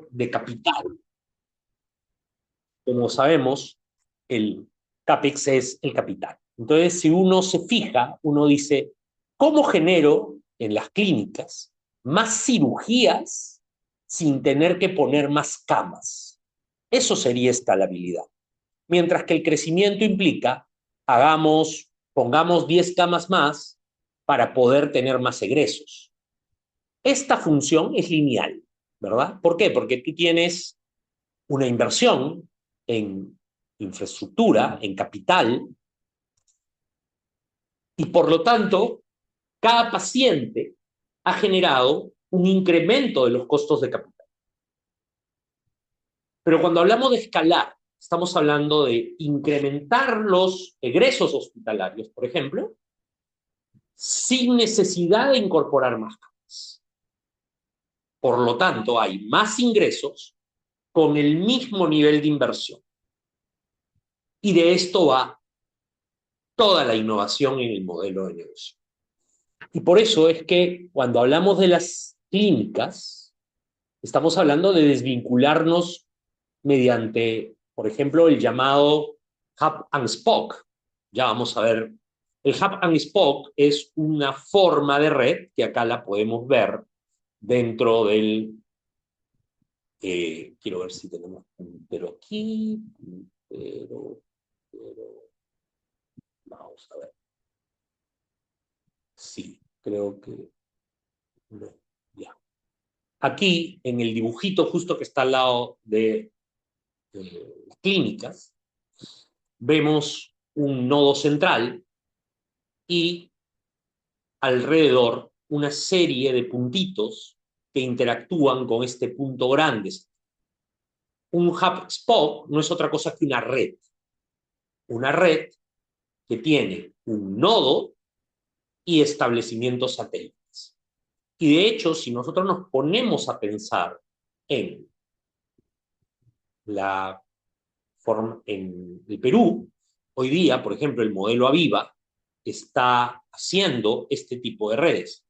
de capital. Como sabemos, el CAPEX es el capital. Entonces, si uno se fija, uno dice, ¿cómo genero en las clínicas más cirugías sin tener que poner más camas? Eso sería escalabilidad. Mientras que el crecimiento implica, pongamos 10 camas más para poder tener más egresos. Esta función es lineal, ¿verdad? ¿Por qué? Porque tú tienes una inversión en infraestructura, en capital, y por lo tanto, cada paciente ha generado un incremento de los costos de capital. Pero cuando hablamos de escalar, estamos hablando de incrementar los egresos hospitalarios, por ejemplo, sin necesidad de incorporar más camas. Por lo tanto, hay más ingresos con el mismo nivel de inversión. Y de esto va toda la innovación en el modelo de negocio. Y por eso es que cuando hablamos de las clínicas, estamos hablando de desvincularnos mediante, por ejemplo, el llamado Hub and Spoke. Ya vamos a ver. El Hub and Spoke es una forma de red que acá la podemos ver dentro del... quiero ver si tenemos pero aquí, pero, vamos a ver. Sí, creo que no. Ya. Aquí, en el dibujito justo que está al lado de las clínicas, vemos un nodo central y alrededor una serie de puntitos que interactúan con este punto grande. Un hub spot no es otra cosa que una red que tiene un nodo y establecimientos satélites. Y de hecho, si nosotros nos ponemos a pensar en la en el Perú, hoy día, por ejemplo, el modelo Aviva está haciendo este tipo de redes.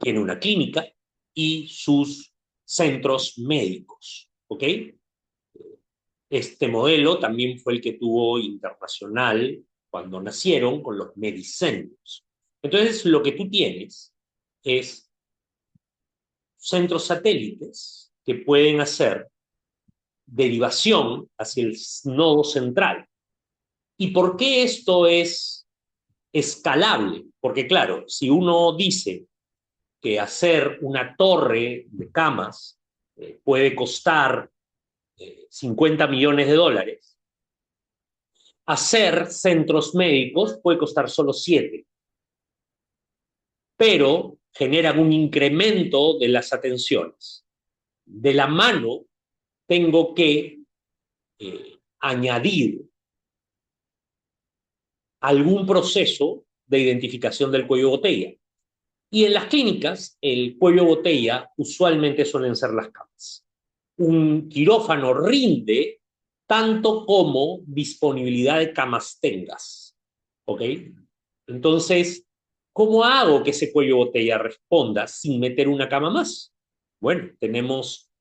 Tiene una clínica y sus centros médicos, ¿ok? Este modelo también fue el que tuvo internacional cuando nacieron con los medicentros. Entonces, lo que tú tienes es centros satélites que pueden hacer derivación hacia el nodo central. ¿Y por qué esto es escalable? Porque claro, si uno dice que hacer una torre de camas puede costar 50 millones de dólares, hacer centros médicos puede costar solo 7, pero generan un incremento de las atenciones. De la mano tengo que añadir algún proceso de identificación del cuello de botella. Y en las clínicas, el cuello de botella usualmente suelen ser las camas. Un quirófano rinde tanto como disponibilidad de camas tengas. ¿Ok? Entonces, ¿cómo hago que ese cuello de botella responda sin meter una cama más? Bueno, tenemos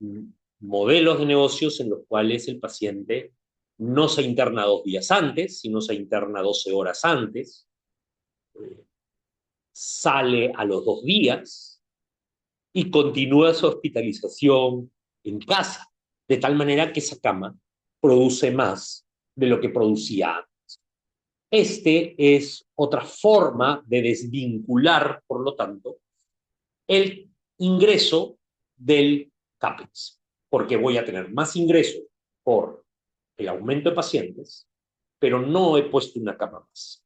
modelos de negocios en los cuales el paciente no se interna 2 días antes, sino se interna 12 horas antes, sale a los 2 días y continúa su hospitalización en casa, de tal manera que esa cama produce más de lo que producía antes. Este es otra forma de desvincular, por lo tanto, el ingreso del CAPEX, porque voy a tener más ingresos por el aumento de pacientes, pero no he puesto una cama más.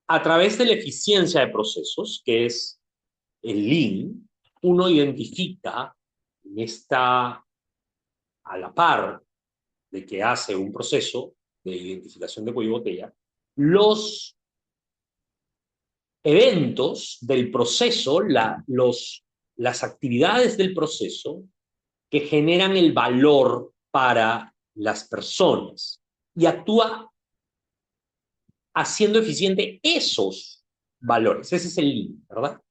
A través de la eficiencia de procesos, que es el Lean, uno identifica, está a la par de que hace un proceso de identificación de cuello de botella, los eventos del proceso, las actividades del proceso que generan el valor para las personas y actúa haciendo eficiente esos valores. Ese es el Lean, ¿verdad?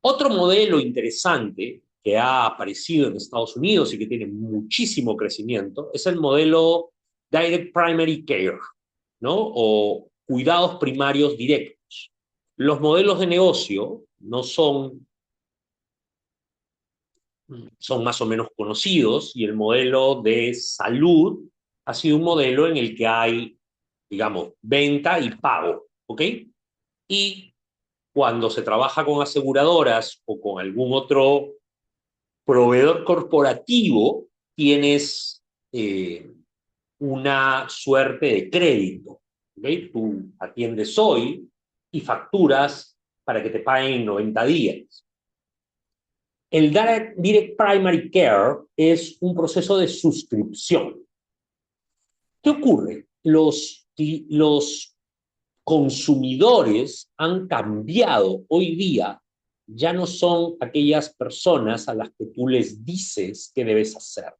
Otro modelo interesante que ha aparecido en Estados Unidos y que tiene muchísimo crecimiento es el modelo Direct Primary Care, ¿no? O cuidados primarios directos. Los modelos de negocio no son más o menos conocidos y el modelo de salud ha sido un modelo en el que hay, digamos, venta y pago, ¿ok? Y cuando se trabaja con aseguradoras o con algún otro proveedor corporativo, tienes una suerte de crédito. ¿Okay? Tú atiendes hoy y facturas para que te paguen en 90 días. El Direct Primary Care es un proceso de suscripción. ¿Qué ocurre? Los consumidores han cambiado hoy día, ya no son aquellas personas a las que tú les dices qué debes hacer.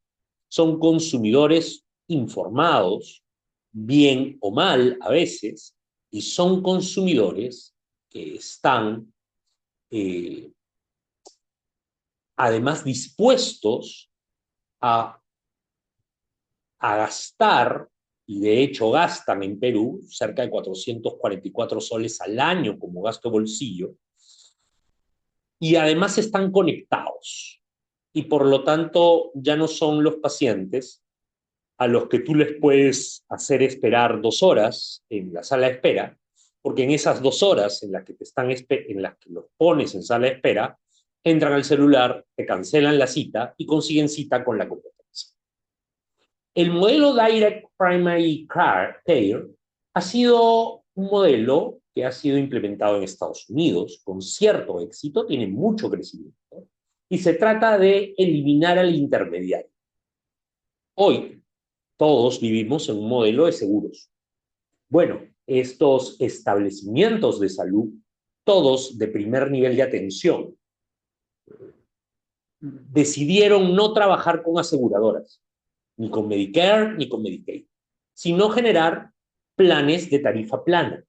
Son consumidores informados, bien o mal a veces, y son consumidores que están eh, además dispuestos a, a gastar, y de hecho gastan en Perú cerca de 444 soles al año como gasto bolsillo, y además están conectados. Y por lo tanto ya no son los pacientes a los que tú les puedes hacer esperar 2 horas en la sala de espera, porque en esas 2 horas en las que en las que los pones en sala de espera, entran al celular, te cancelan la cita y consiguen cita con la competencia. El modelo Direct Primary Care ha sido un modelo que ha sido implementado en Estados Unidos con cierto éxito, tiene mucho crecimiento, y se trata de eliminar al intermediario. Hoy todos vivimos en un modelo de seguros. Bueno, estos establecimientos de salud, todos de primer nivel de atención, decidieron no trabajar con aseguradoras, ni con Medicare ni con Medicaid, sino generar planes de tarifa plana,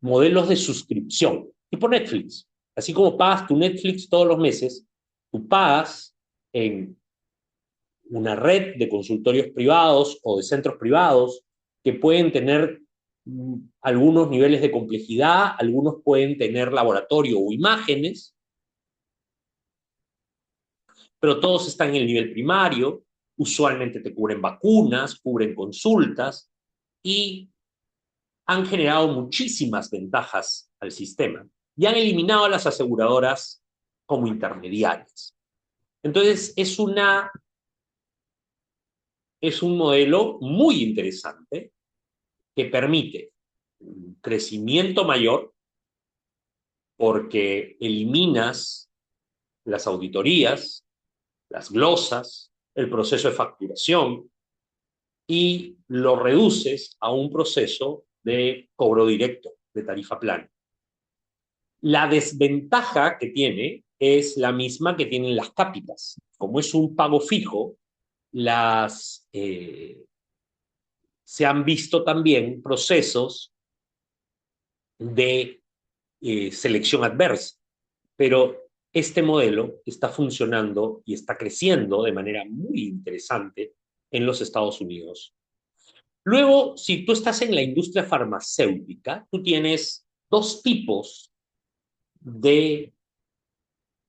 modelos de suscripción, tipo Netflix. Así como pagas tu Netflix todos los meses, tú pagas en una red de consultorios privados o de centros privados que pueden tener algunos niveles de complejidad, algunos pueden tener laboratorio o imágenes, pero todos están en el nivel primario, usualmente te cubren vacunas, cubren consultas y han generado muchísimas ventajas al sistema y han eliminado a las aseguradoras como intermediarias. Entonces, es un modelo muy interesante que permite un crecimiento mayor porque eliminas las auditorías, las glosas, el proceso de facturación y lo reduces a un proceso de cobro directo, de tarifa plana. La desventaja que tiene es la misma que tienen las cápitas. Como es un pago fijo, se han visto también procesos de selección adversa, pero este modelo está funcionando y está creciendo de manera muy interesante en los Estados Unidos. Luego, si tú estás en la industria farmacéutica, tú tienes dos tipos de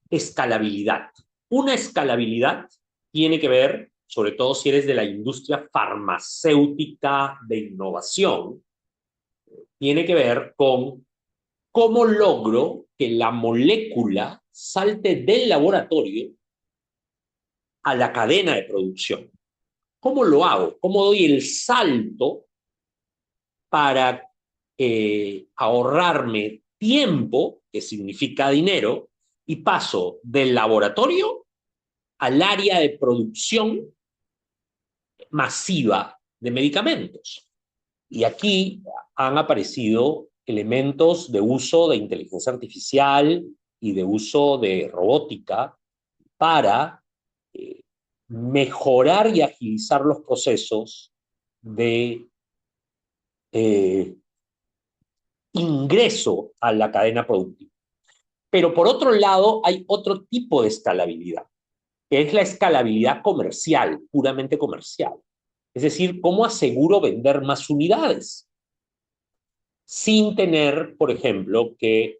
escalabilidad. Una escalabilidad tiene que ver, sobre todo si eres de la industria farmacéutica de innovación, tiene que ver con cómo logro que la molécula salte del laboratorio a la cadena de producción. ¿Cómo lo hago? ¿Cómo doy el salto para ahorrarme tiempo, que significa dinero, y paso del laboratorio al área de producción masiva de medicamentos? Y aquí han aparecido elementos de uso de inteligencia artificial y de uso de robótica para eh, mejorar y agilizar los procesos de ingreso a la cadena productiva. Pero por otro lado, hay otro tipo de escalabilidad, que es la escalabilidad comercial, puramente comercial. Es decir, cómo aseguro vender más unidades sin tener, por ejemplo, que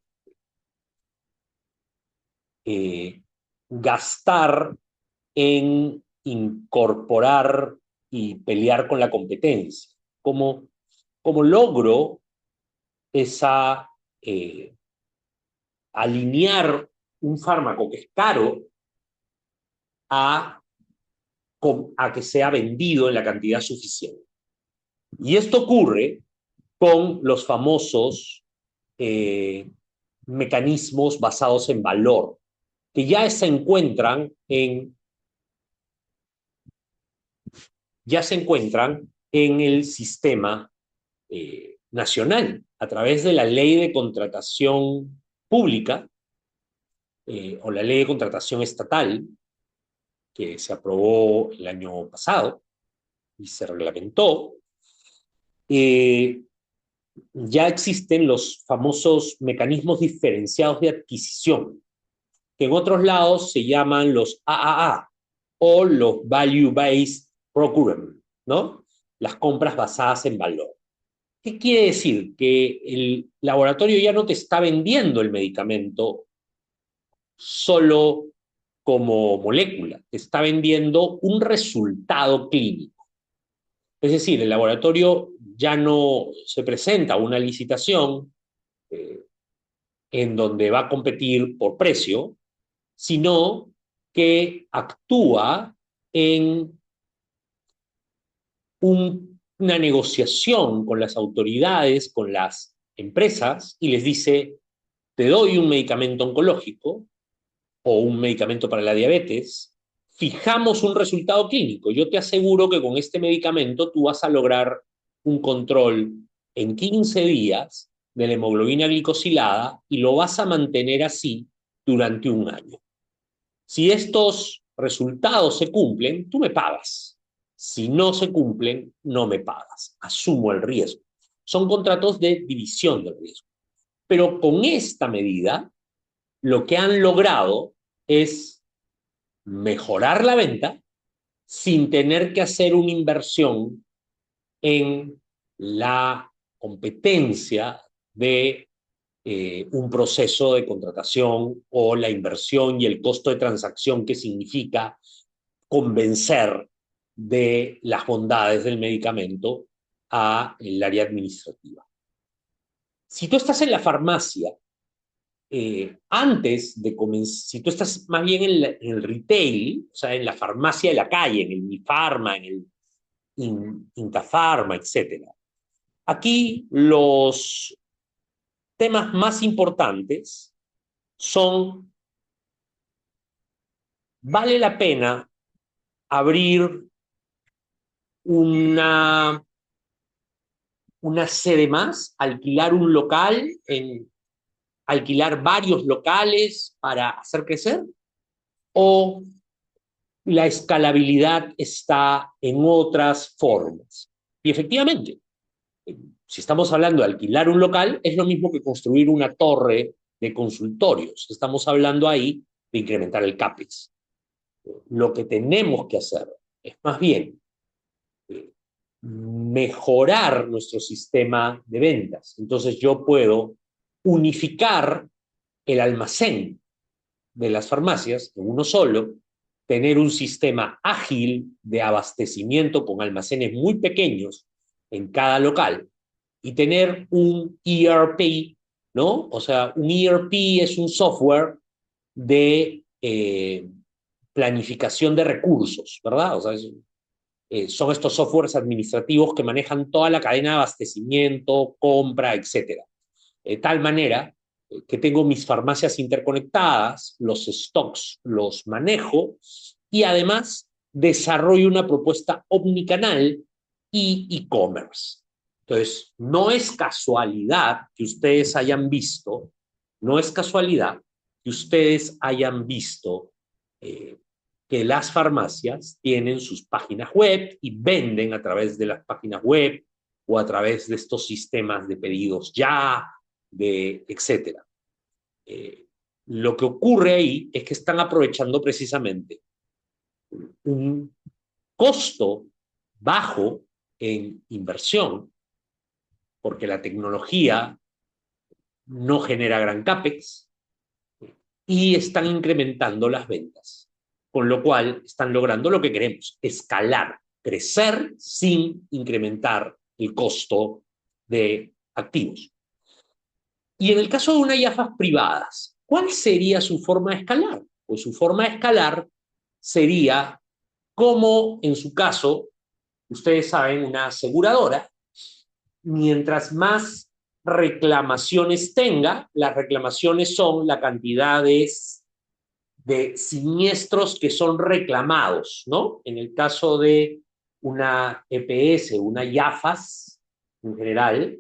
gastar en incorporar y pelear con la competencia. Como logro esa alinear un fármaco que es caro a, a que sea vendido en la cantidad suficiente. Y esto ocurre con los famosos mecanismos basados en valor, que ya se encuentran en el sistema nacional a través de la ley de contratación pública o la ley de contratación estatal que se aprobó el año pasado y se reglamentó. Ya existen los famosos mecanismos diferenciados de adquisición, que en otros lados se llaman los AAA o los Value-Based Procurement, ¿no? Las compras basadas en valor. ¿Qué quiere decir? Que el laboratorio ya no te está vendiendo el medicamento solo como molécula, te está vendiendo un resultado clínico. Es decir, el laboratorio ya no se presenta a una licitación en donde va a competir por precio, sino que actúa en una negociación con las autoridades, con las empresas, y les dice, te doy un medicamento oncológico o un medicamento para la diabetes, fijamos un resultado clínico. Yo te aseguro que con este medicamento tú vas a lograr un control en 15 días de la hemoglobina glicosilada y lo vas a mantener así durante un año. Si estos resultados se cumplen, tú me pagas. Si no se cumplen, no me pagas. Asumo el riesgo. Son contratos de división del riesgo. Pero con esta medida, lo que han logrado es mejorar la venta sin tener que hacer una inversión en la competencia de un proceso de contratación o la inversión y el costo de transacción que significa convencer de las bondades del medicamento al área administrativa. Si tú estás en la farmacia, antes de comenzar, si tú estás más bien en el retail, o sea, en la farmacia de la calle, en el Mifarma, en el Intafarma, etc. Aquí los temas más importantes son, ¿vale la pena abrir una, una sede más, alquilar un local, alquilar varios locales para hacer crecer? ¿O la escalabilidad está en otras formas? Y efectivamente, si estamos hablando de alquilar un local, es lo mismo que construir una torre de consultorios. Estamos hablando ahí de incrementar el CAPEX. Lo que tenemos que hacer es más bien mejorar nuestro sistema de ventas. Entonces yo puedo unificar el almacén de las farmacias en uno solo, tener un sistema ágil de abastecimiento con almacenes muy pequeños en cada local y tener un ERP, ¿no? O sea, un ERP es un software de planificación de recursos, ¿verdad? O sea, son estos softwares administrativos que manejan toda la cadena de abastecimiento, compra, etcétera. De tal manera que tengo mis farmacias interconectadas, los stocks los manejo y además desarrollo una propuesta omnicanal y e-commerce. Entonces, no es casualidad que ustedes hayan visto, no es casualidad que ustedes hayan visto que las farmacias tienen sus páginas web y venden a través de las páginas web o a través de estos sistemas de pedidos ya, etcétera. lo que ocurre ahí es que están aprovechando precisamente un costo bajo en inversión, porque la tecnología no genera gran CAPEX, y están incrementando las ventas, con lo cual están logrando lo que queremos, escalar, crecer sin incrementar el costo de activos. Y en el caso de unas IAFAs privadas, ¿cuál sería su forma de escalar? Pues su forma de escalar sería como en su caso, ustedes saben, una aseguradora, mientras más reclamaciones tenga, las reclamaciones son la cantidad de siniestros que son reclamados, ¿no? En el caso de una EPS, una IAFAS en general,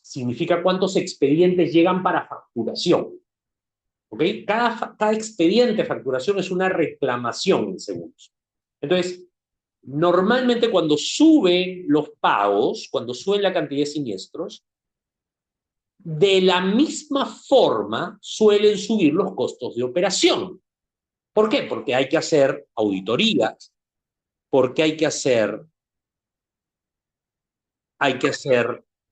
significa cuántos expedientes llegan para facturación. ¿Ok? Cada expediente de facturación es una reclamación en segundos. Entonces, normalmente cuando suben los pagos, cuando suben la cantidad de siniestros, de la misma forma suelen subir los costos de operación. ¿Por qué? Porque hay que hacer auditorías, porque hay que hacer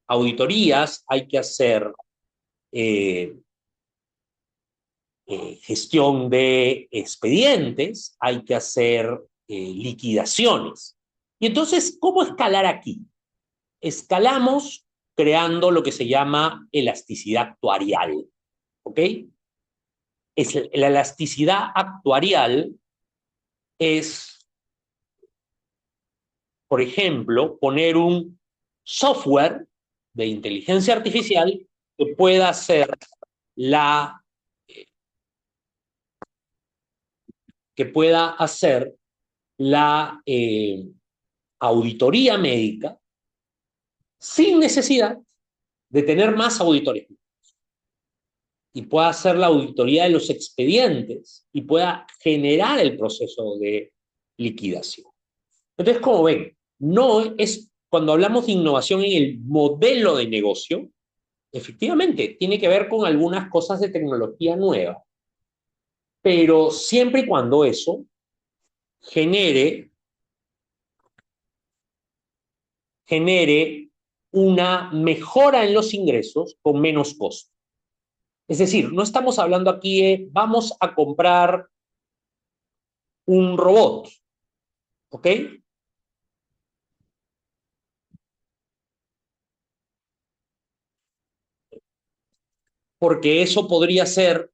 auditorías, hay que hacer eh, gestión de expedientes, hay que hacer liquidaciones. Y entonces, ¿cómo escalar aquí? Escalamos creando lo que se llama elasticidad actuarial. ¿Ok? La elasticidad actuarial es, por ejemplo, poner un software de inteligencia artificial que pueda hacer la, que pueda hacer la auditoría médica sin necesidad de tener más auditores y pueda hacer la auditoría de los expedientes y pueda generar el proceso de liquidación. Entonces, como ven, no es cuando hablamos de innovación en el modelo de negocio, efectivamente tiene que ver con algunas cosas de tecnología nueva, pero siempre y cuando eso genere una mejora en los ingresos con menos costo. Es decir, no estamos hablando aquí de vamos a comprar un robot, ¿ok? Porque eso podría ser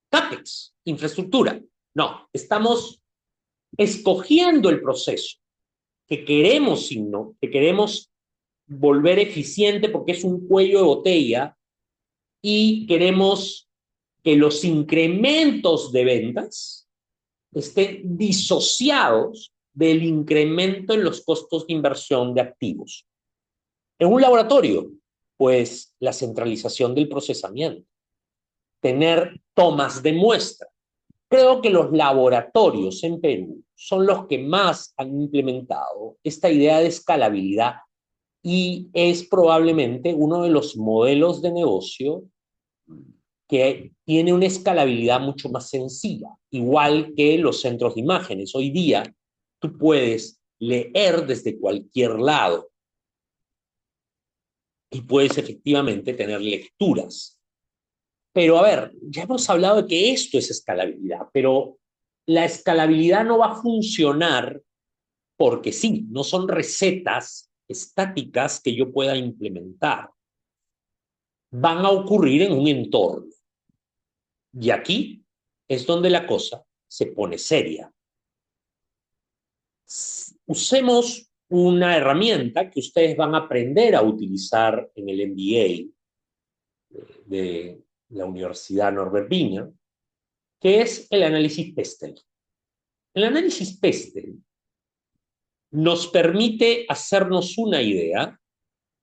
CAPEX, infraestructura. No, estamos escogiendo el proceso que queremos volver eficiente porque es un cuello de botella y queremos que los incrementos de ventas estén disociados del incremento en los costos de inversión de activos. En un laboratorio, pues la centralización del procesamiento, tener tomas de muestra. Creo que los laboratorios en Perú son los que más han implementado esta idea de escalabilidad y es probablemente uno de los modelos de negocio que tiene una escalabilidad mucho más sencilla, igual que los centros de imágenes. Hoy día tú puedes leer desde cualquier lado y puedes efectivamente tener lecturas. Pero a ver, ya hemos hablado de que esto es escalabilidad, pero la escalabilidad no va a funcionar porque sí, no son recetas estáticas que yo pueda implementar. Van a ocurrir en un entorno. Y aquí es donde la cosa se pone seria. Usemos una herramienta que ustedes van a aprender a utilizar en el MBA de la Universidad Norbert Wiener, que es el análisis Pestel. El análisis Pestel nos permite hacernos una idea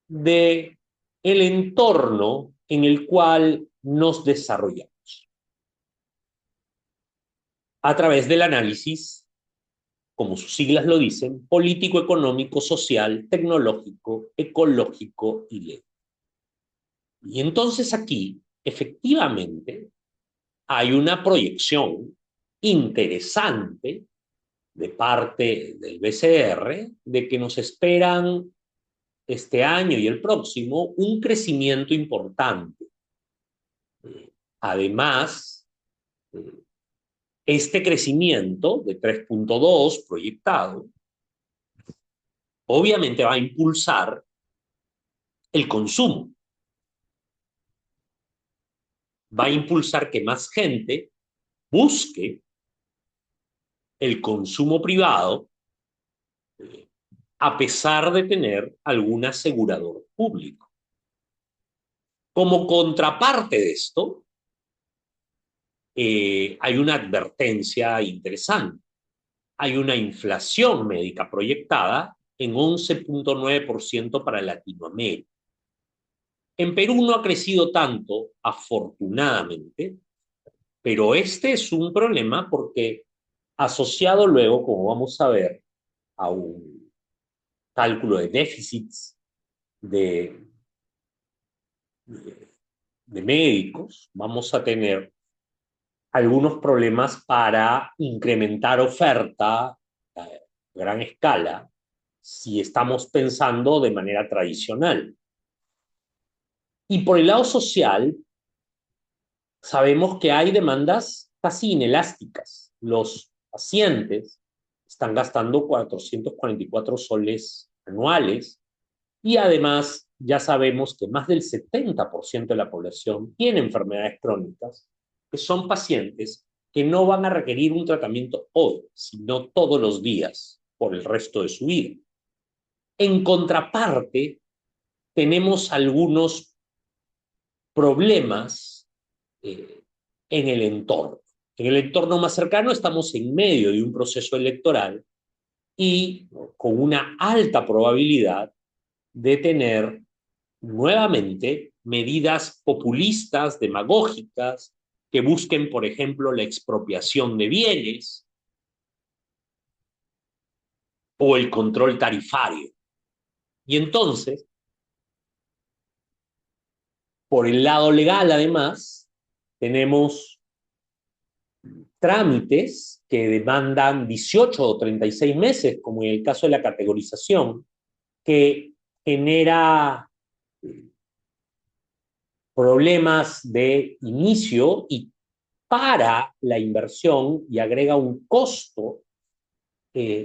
de el entorno en el cual nos desarrollamos a través del análisis, como sus siglas lo dicen, político, económico, social, tecnológico, ecológico y legal. Y entonces aquí efectivamente hay una proyección interesante de parte del BCR de que nos esperan este año y el próximo un crecimiento importante. Además, este crecimiento de 3.2 proyectado obviamente va a impulsar el consumo, va a impulsar que más gente busque el consumo privado a pesar de tener algún asegurador público. Como contraparte de esto, hay una advertencia interesante. Hay una inflación médica proyectada en 11.9% para Latinoamérica. En Perú no ha crecido tanto, afortunadamente, pero este es un problema porque asociado luego, como vamos a ver, a un cálculo de déficits de, de médicos, vamos a tener algunos problemas para incrementar oferta a gran escala si estamos pensando de manera tradicional. Y por el lado social, sabemos que hay demandas casi inelásticas. Los pacientes están gastando 444 soles anuales y además ya sabemos que más del 70% de la población tiene enfermedades crónicas, que son pacientes que no van a requerir un tratamiento hoy, sino todos los días por el resto de su vida. En contraparte, tenemos algunos problemas en el entorno. En el entorno más cercano estamos en medio de un proceso electoral y con una alta probabilidad de tener nuevamente medidas populistas, demagógicas, que busquen, por ejemplo, la expropiación de bienes o el control tarifario. Y entonces, por el lado legal, además, tenemos trámites que demandan 18 o 36 meses, como en el caso de la categorización, que genera problemas de inicio y para la inversión y agrega un costo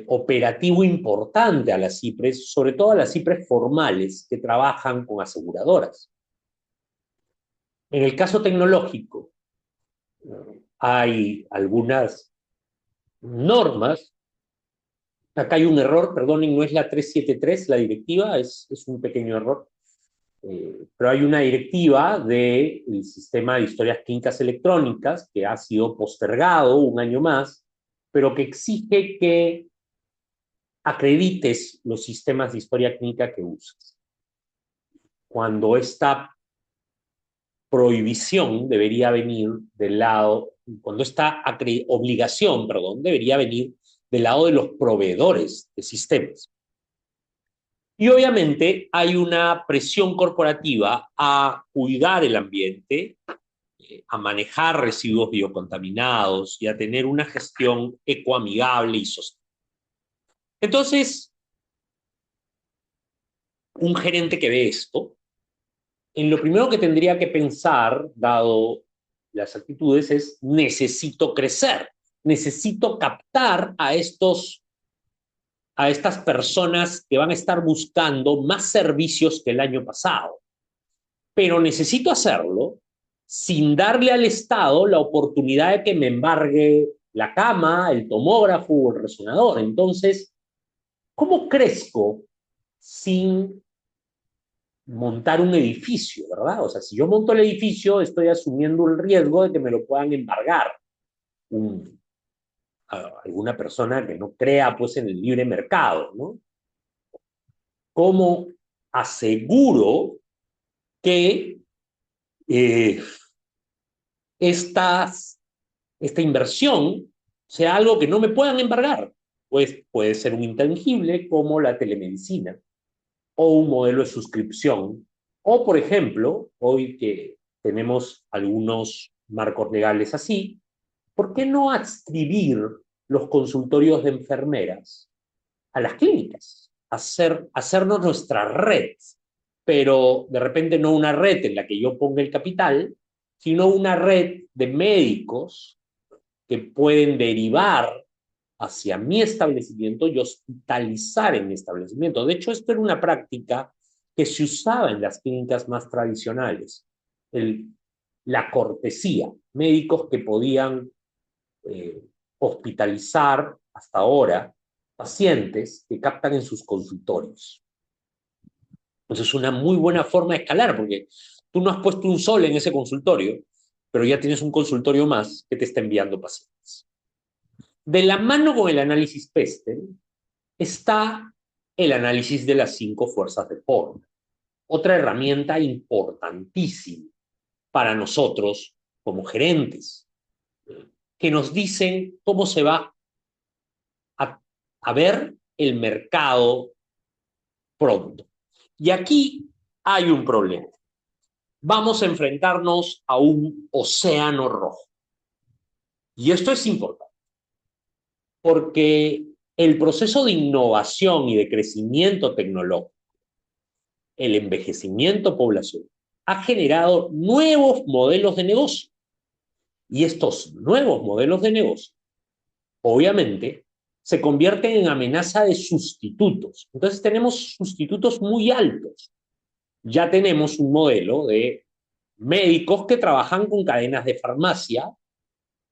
operativo importante a las CIPRES, sobre todo a las CIPRES formales que trabajan con aseguradoras. En el caso tecnológico, hay algunas normas. Acá hay un error, perdonen, no es la 373, la directiva, es un pequeño error. Pero hay una directiva del sistema de historias clínicas electrónicas que ha sido postergado un año más, pero que exige que acredites los sistemas de historia clínica que usas. Cuando esta prohibición debería venir del lado, cuando esta obligación, perdón, debería venir del lado de los proveedores de sistemas. Y obviamente hay una presión corporativa a cuidar el ambiente, a manejar residuos biocontaminados y a tener una gestión ecoamigable y sostenible. Entonces, un gerente que ve esto, en lo primero que tendría que pensar, dado las actitudes, es necesito crecer, necesito captar a estas personas que van a estar buscando más servicios que el año pasado. Pero necesito hacerlo sin darle al Estado la oportunidad de que me embargue la cama, el tomógrafo o el resonador. Entonces, ¿cómo crezco sin montar un edificio, verdad? O sea, si yo monto el edificio, estoy asumiendo el riesgo de que me lo puedan embargar alguna persona que no crea pues en el libre mercado, ¿no? ¿Cómo aseguro que esta inversión sea algo que no me puedan embargar? Pues puede ser un intangible como la telemedicina o un modelo de suscripción o, por ejemplo, hoy que tenemos algunos marcos legales así, ¿por qué no adscribir los consultorios de enfermeras a las clínicas? Hacernos nuestra red, pero de repente no una red en la que yo ponga el capital, sino una red de médicos que pueden derivar hacia mi establecimiento y hospitalizar en mi establecimiento. De hecho, esto era una práctica que se usaba en las clínicas más tradicionales. El, la cortesía, médicos que podían eh, hospitalizar hasta ahora pacientes que captan en sus consultorios. Entonces es una muy buena forma de escalar, porque tú no has puesto un sol en ese consultorio, pero ya tienes un consultorio más que te está enviando pacientes. De la mano con el análisis PESTEL está el análisis de las 5 fuerzas de Porter, otra herramienta importantísima para nosotros como gerentes, que nos dicen cómo se va a ver el mercado pronto. Y aquí hay un problema. Vamos a enfrentarnos a un océano rojo. Y esto es importante, porque el proceso de innovación y de crecimiento tecnológico, el envejecimiento poblacional, ha generado nuevos modelos de negocio. Y estos nuevos modelos de negocio, obviamente, se convierten en amenaza de sustitutos. Entonces tenemos sustitutos muy altos. Ya tenemos un modelo de médicos que trabajan con cadenas de farmacia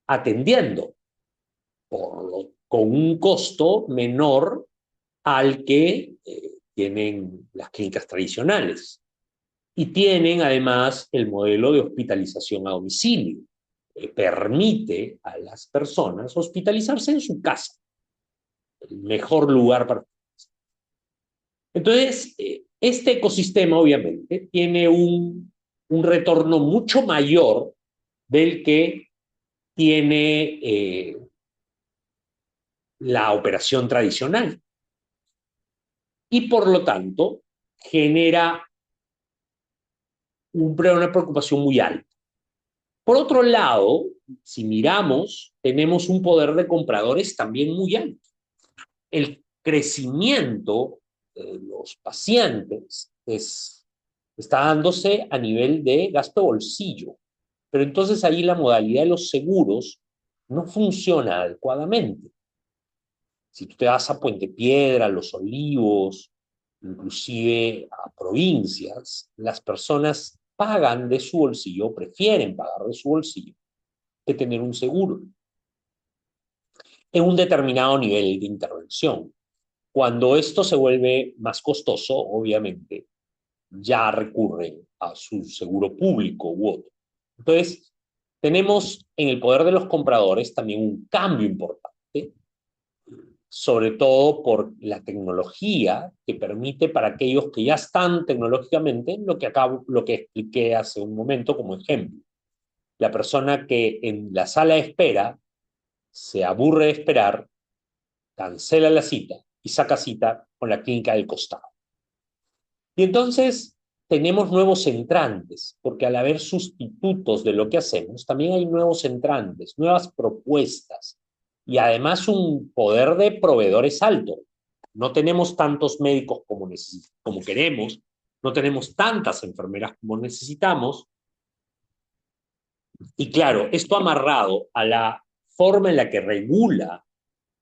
atendiendo con un costo menor al que tienen las clínicas tradicionales. Y tienen además el modelo de hospitalización a domicilio, que permite a las personas hospitalizarse en su casa, el mejor lugar para. Entonces, este ecosistema obviamente tiene un retorno mucho mayor del que tiene la operación tradicional. Y por lo tanto, genera una preocupación muy alta. Por otro lado, si miramos, tenemos un poder de compradores también muy alto. El crecimiento de los pacientes está dándose a nivel de gasto bolsillo, pero entonces ahí la modalidad de los seguros no funciona adecuadamente. Si tú te vas a Puente Piedra, Los Olivos, inclusive a provincias, las personas pagan de su bolsillo, prefieren pagar de su bolsillo que tener un seguro en un determinado nivel de intervención. Cuando esto se vuelve más costoso, obviamente, ya recurren a su seguro público u otro. Entonces, tenemos en el poder de los compradores también un cambio importante, sobre todo por la tecnología que permite para aquellos que ya están tecnológicamente, lo que expliqué hace un momento como ejemplo. La persona que en la sala de espera se aburre de esperar, cancela la cita y saca cita con la clínica del costado. Y entonces tenemos nuevos entrantes, porque al haber sustitutos de lo que hacemos, también hay nuevos entrantes, nuevas propuestas y además un poder de proveedores alto. No tenemos tantos médicos como queremos, no tenemos tantas enfermeras como necesitamos. Y claro, esto amarrado a la forma en la que regula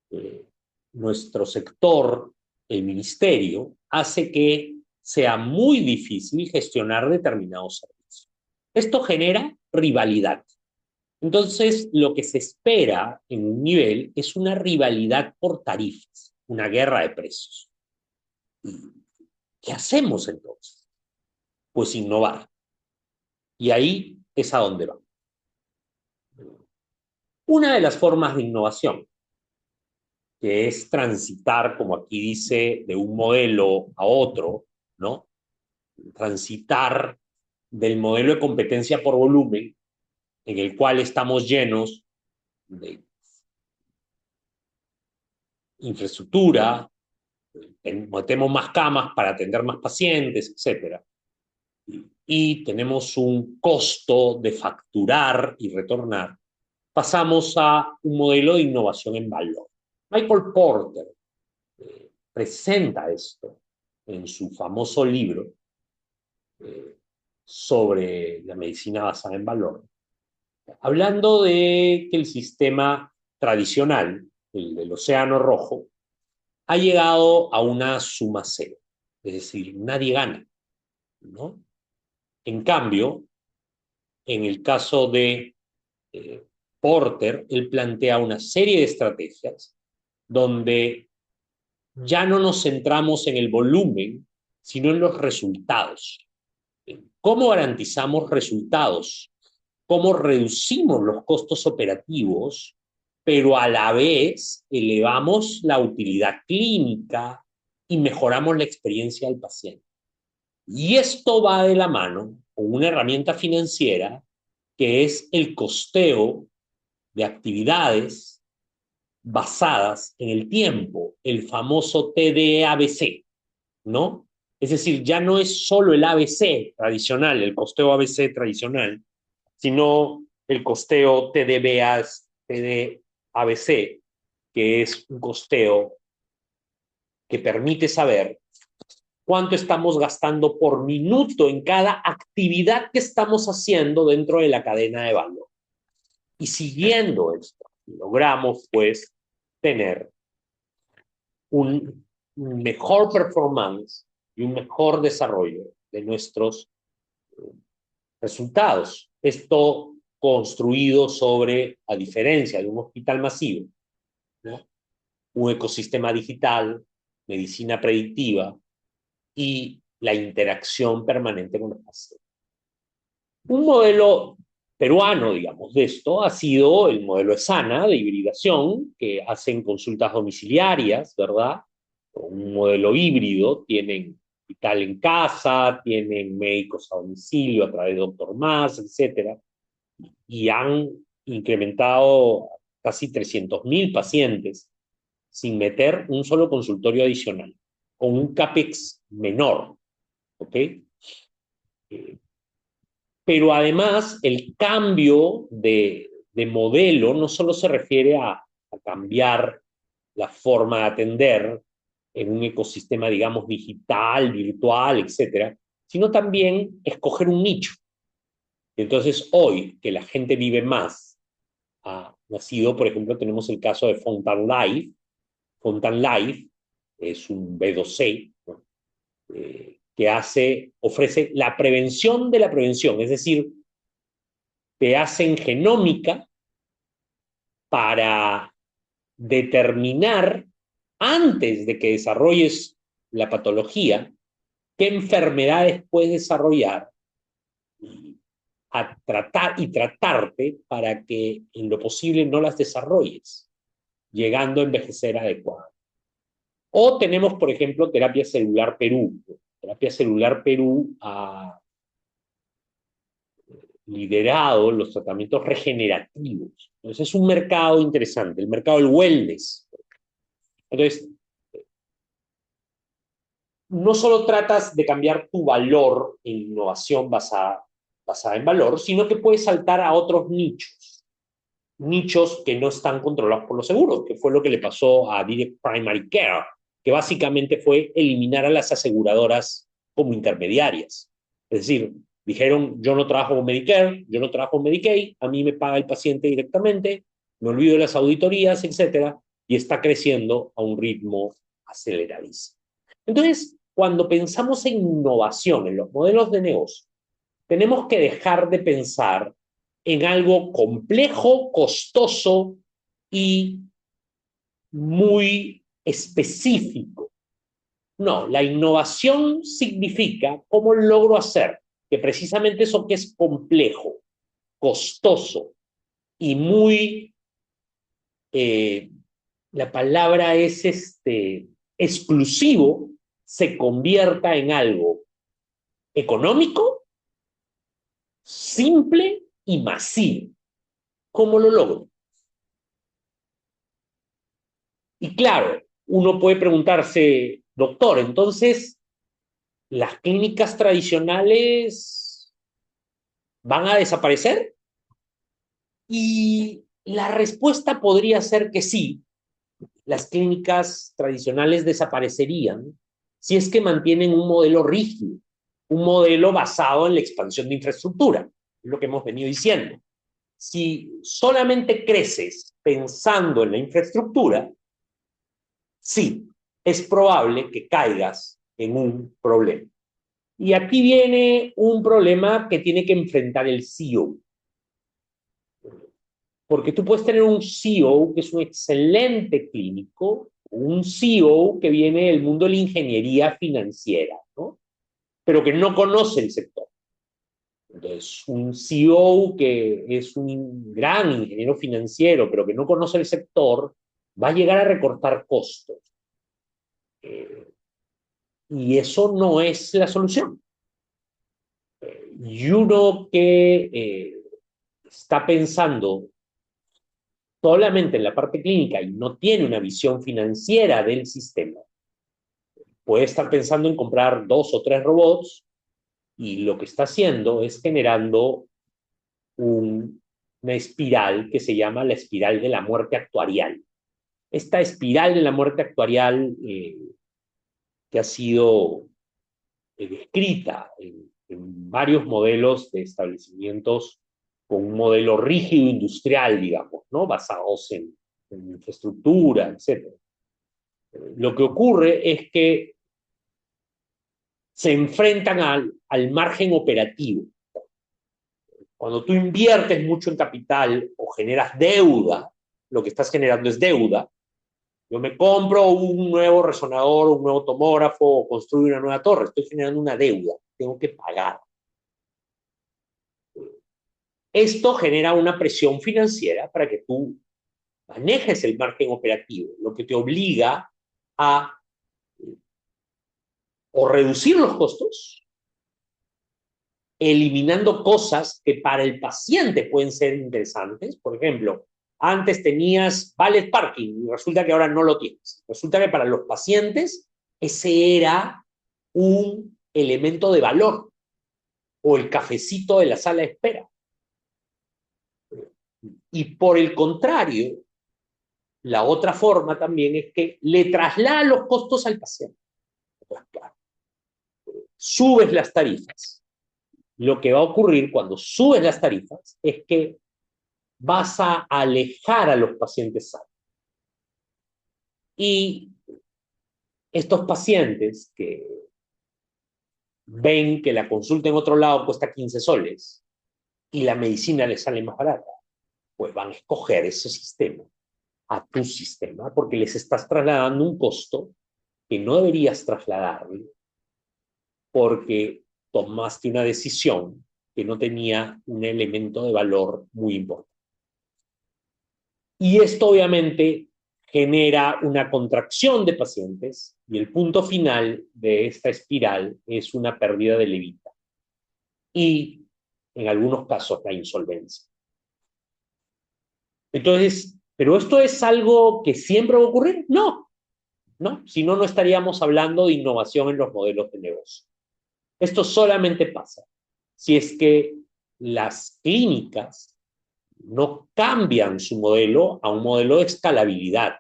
eh, nuestro sector, el ministerio, hace que sea muy difícil gestionar determinados servicios. Esto genera rivalidad. Entonces, lo que se espera en un nivel es una rivalidad por tarifas, una guerra de precios. ¿Qué hacemos entonces? Pues innovar. Y ahí es a donde va. Una de las formas de innovación, que es transitar, como aquí dice, de un modelo a otro, ¿no? Transitar del modelo de competencia por volumen, en el cual estamos llenos de infraestructura, metemos más camas para atender más pacientes, etc. y tenemos un costo de facturar y retornar, pasamos a un modelo de innovación en valor. Michael Porter presenta esto en su famoso libro sobre la medicina basada en valor, hablando de que el sistema tradicional, el del Océano Rojo, ha llegado a una suma cero, es decir, nadie gana, ¿no? En cambio, en el caso de Porter, él plantea una serie de estrategias donde ya no nos centramos en el volumen, sino en los resultados. ¿Cómo garantizamos resultados? ¿Cómo reducimos los costos operativos, pero a la vez elevamos la utilidad clínica y mejoramos la experiencia del paciente? Y esto va de la mano con una herramienta financiera que es el costeo de actividades basadas en el tiempo, el famoso TDABC, ¿no? Es decir, ya no es solo el ABC tradicional, el costeo ABC tradicional, sino el costeo TDABC, que es un costeo que permite saber cuánto estamos gastando por minuto en cada actividad que estamos haciendo dentro de la cadena de valor. Y siguiendo esto, logramos pues tener un mejor performance y un mejor desarrollo de nuestros resultados. Esto construido sobre, a diferencia de un hospital masivo, ¿no?, un ecosistema digital, medicina predictiva y la interacción permanente con los pacientes. Un modelo peruano, digamos, de esto ha sido el modelo ESANA de hibridación, que hacen consultas domiciliarias, ¿verdad? Un modelo híbrido, tienen hospital en casa, tienen médicos a domicilio a través de Doctor Más, etcétera, y han incrementado casi 300.000 pacientes sin meter un solo consultorio adicional, con un CAPEX menor, ¿ok? Pero además el cambio de modelo no solo se refiere a cambiar la forma de atender en un ecosistema, digamos, digital, virtual, etcétera, sino también escoger un nicho. Entonces, hoy que la gente vive más, ha nacido, por ejemplo, tenemos el caso de Fontan Life. Fontan Life es un B2C, ¿no?, que ofrece la prevención de la prevención, es decir, te hacen genómica para determinar, antes de que desarrolles la patología, qué enfermedades puedes desarrollar a tratar y tratarte para que en lo posible no las desarrolles, llegando a envejecer adecuado. O tenemos, por ejemplo, Terapia Celular Perú. Terapia Celular Perú ha liderado los tratamientos regenerativos. Entonces es un mercado interesante, el mercado del wellness. Entonces, no solo tratas de cambiar tu valor en innovación basada en valor, sino que puedes saltar a otros nichos que no están controlados por los seguros, que fue lo que le pasó a Direct Primary Care, que básicamente fue eliminar a las aseguradoras como intermediarias. Es decir, dijeron, yo no trabajo con Medicare, yo no trabajo con Medicaid, a mí me paga el paciente directamente, me olvido de las auditorías, etcétera, y está creciendo a un ritmo aceleradísimo. Entonces, cuando pensamos en innovación, en los modelos de negocio, tenemos que dejar de pensar en algo complejo, costoso y muy específico. No, la innovación significa cómo logro hacer que precisamente eso que es complejo, costoso y muy, la palabra es exclusivo, se convierta en algo económico, simple y masivo. ¿Cómo lo logro? Y claro, uno puede preguntarse, doctor, entonces, ¿las clínicas tradicionales ¿Van a desaparecer? Y la respuesta podría ser que sí, las clínicas tradicionales desaparecerían si es que mantienen un modelo rígido, un modelo basado en la expansión de infraestructura, es lo que hemos venido diciendo. Si solamente creces pensando en la infraestructura, sí, es probable que caigas en un problema. Y aquí viene un problema que tiene que enfrentar el CEO. Porque tú puedes tener un CEO que es un excelente clínico, un CEO que viene del mundo de la ingeniería financiera, ¿no? Pero que no conoce el sector. Entonces, un CEO que es un gran ingeniero financiero, pero que no conoce el sector, va a llegar a recortar costos. Eh, y eso no es la solución. Y uno que está pensando solamente en la parte clínica y no tiene una visión financiera del sistema, puede estar pensando en comprar 2 o 3 robots y lo que está haciendo es generando una espiral que se llama la espiral de la muerte actuarial. Esta espiral de la muerte actuarial que ha sido descrita en varios modelos de establecimientos con un modelo rígido industrial, digamos, ¿no? Basados en infraestructura, etc. Lo que ocurre es que se enfrentan al margen operativo. Cuando tú inviertes mucho en capital o generas deuda, lo que estás generando es deuda. Yo me compro un nuevo resonador, un nuevo tomógrafo, o construyo una nueva torre. Estoy generando una deuda. Tengo que pagar. Esto genera una presión financiera para que tú manejes el margen operativo, lo que te obliga a o reducir los costos, eliminando cosas que para el paciente pueden ser interesantes. Por ejemplo, antes tenías valet parking y resulta que ahora no lo tienes. Resulta que para los pacientes ese era un elemento de valor, o el cafecito de la sala de espera. Y por el contrario, la otra forma también es que le traslada los costos al paciente. Pues claro, subes las tarifas. Lo que va a ocurrir cuando subes las tarifas es que vas a alejar a los pacientes sanos. Y estos pacientes que ven que la consulta en otro lado cuesta 15 soles y la medicina les sale más barata, pues van a escoger ese sistema a tu sistema porque les estás trasladando un costo que no deberías trasladarle porque tomaste una decisión que no tenía un elemento de valor muy importante. Y esto obviamente genera una contracción de pacientes y el punto final de esta espiral es una pérdida de levita y en algunos casos la insolvencia. Entonces, ¿pero esto es algo que siempre va a ocurrir? No, no, si no, no estaríamos hablando de innovación en los modelos de negocio. Esto solamente pasa si es que las clínicas no cambian su modelo a un modelo de escalabilidad.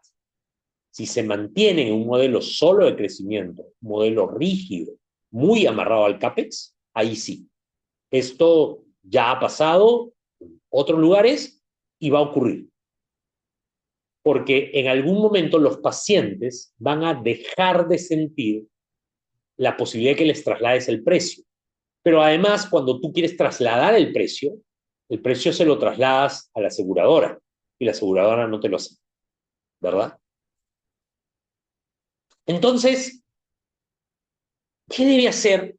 Si se mantienen en un modelo solo de crecimiento, un modelo rígido, muy amarrado al CAPEX, ahí sí. Esto ya ha pasado en otros lugares y va a ocurrir. Porque en algún momento los pacientes van a dejar de sentir la posibilidad de que les traslades el precio. Pero además, cuando tú quieres trasladar el precio se lo trasladas a la aseguradora y la aseguradora no te lo hace, ¿verdad? Entonces, ¿qué debe hacer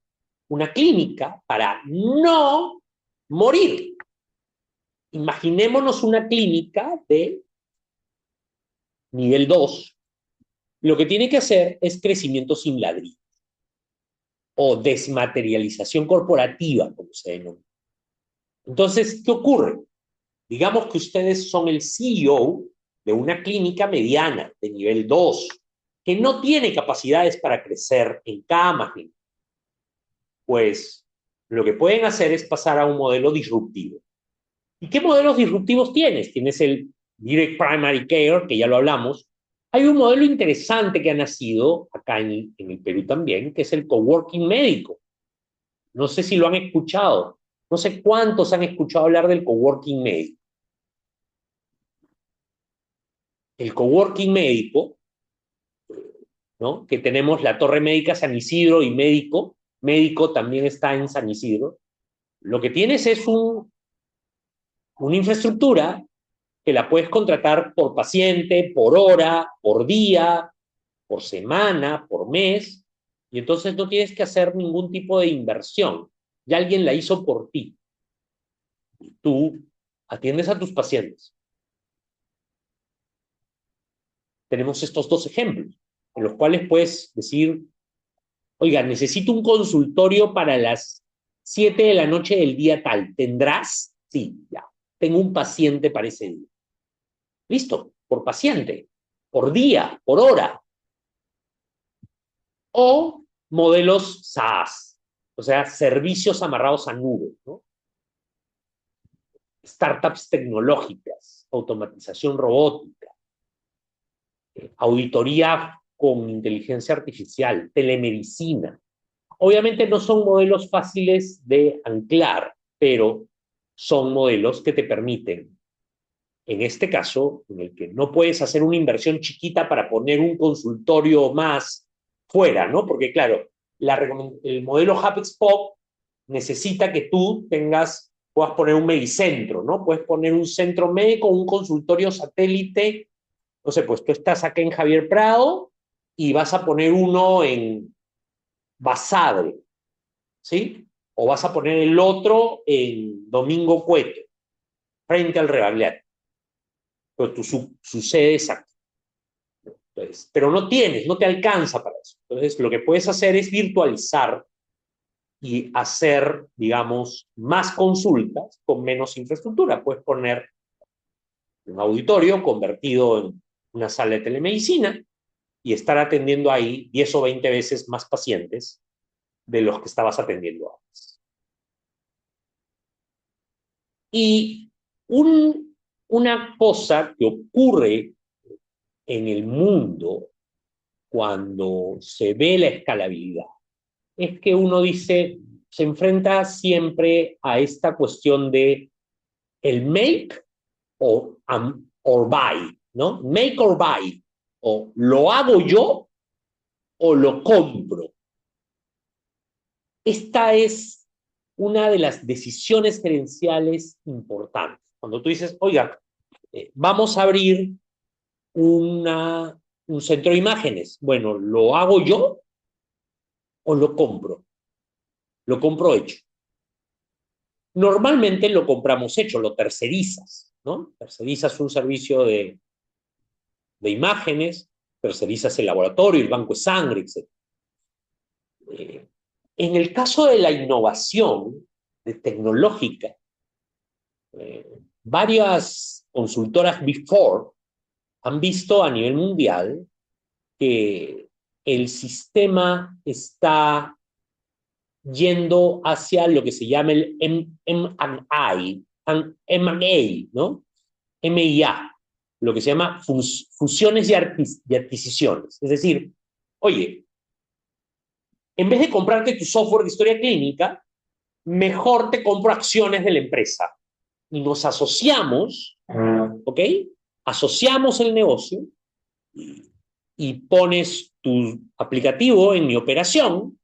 una clínica para no morir? Imaginémonos una clínica de nivel 2. Lo que tiene que hacer es crecimiento sin ladrillo o desmaterialización corporativa, como se denomina. Entonces, ¿qué ocurre? Digamos que ustedes son el CEO de una clínica mediana de nivel 2 que no tiene capacidades para crecer en camas. Pues lo que pueden hacer es pasar a un modelo disruptivo. ¿Y qué modelos disruptivos tienes? Tienes el Direct Primary Care, que ya lo hablamos. Hay un modelo interesante que ha nacido acá en el Perú también, que es el coworking médico. No sé si lo han escuchado. No sé cuántos han escuchado hablar del coworking médico. El coworking médico, ¿no? Que tenemos la Torre Médica San Isidro y médico. Médico también está en San Isidro. Lo que tienes es una infraestructura que la puedes contratar por paciente, por hora, por día, por semana, por mes, y entonces no tienes que hacer ningún tipo de inversión. Ya alguien la hizo por ti. Tú atiendes a tus pacientes. Tenemos estos dos ejemplos, en los cuales puedes decir, oiga, necesito un consultorio para las 7 de la noche del día tal. ¿Tendrás? Sí, ya. Tengo un paciente para ese día. Listo, por paciente, por día, por hora. O modelos SaaS, o sea, servicios amarrados a nube, ¿no? Startups tecnológicas, automatización robótica, auditoría con inteligencia artificial, telemedicina. Obviamente no son modelos fáciles de anclar, pero son modelos que te permiten, en este caso, en el que no puedes hacer una inversión chiquita para poner un consultorio más fuera, ¿no? Porque claro, el modelo HubSpot necesita que tú puedas poner un medicentro, ¿no? Puedes poner un centro médico, un consultorio satélite, no sé, pues tú estás acá en Javier Prado y vas a poner uno en Basadre, ¿sí? O vas a poner el otro en Domingo Cueto, frente al Rebagliati. Pero su sede es aquí. Entonces, pero no te alcanza para eso. Entonces, lo que puedes hacer es virtualizar y hacer, digamos, más consultas con menos infraestructura. Puedes poner un auditorio convertido en una sala de telemedicina y estar atendiendo ahí 10 o 20 veces más pacientes de los que estabas atendiendo antes. Y una cosa que ocurre en el mundo cuando se ve la escalabilidad es que uno dice, se enfrenta siempre a esta cuestión de el make or buy, ¿no? Make or buy, o lo hago yo o lo compro. Esta es una de las decisiones gerenciales importantes. Cuando tú dices, oiga, vamos a abrir un centro de imágenes, bueno, ¿lo hago yo o lo compro? Lo compro hecho. Normalmente lo compramos hecho, lo tercerizas, ¿no? Tercerizas un servicio de imágenes, tercerizas el laboratorio, el banco de sangre, etc. En el caso de la innovación tecnológica, varias consultoras Big Four han visto a nivel mundial que el sistema está yendo hacia lo que se llama el M&A, ¿no? MIA, lo que se llama fusiones y adquisiciones. Es decir, oye, en vez de comprarte tu software de historia clínica, mejor te compro acciones de la empresa. Y nos asociamos, ¿ok? Asociamos el negocio y pones tu aplicativo en mi operación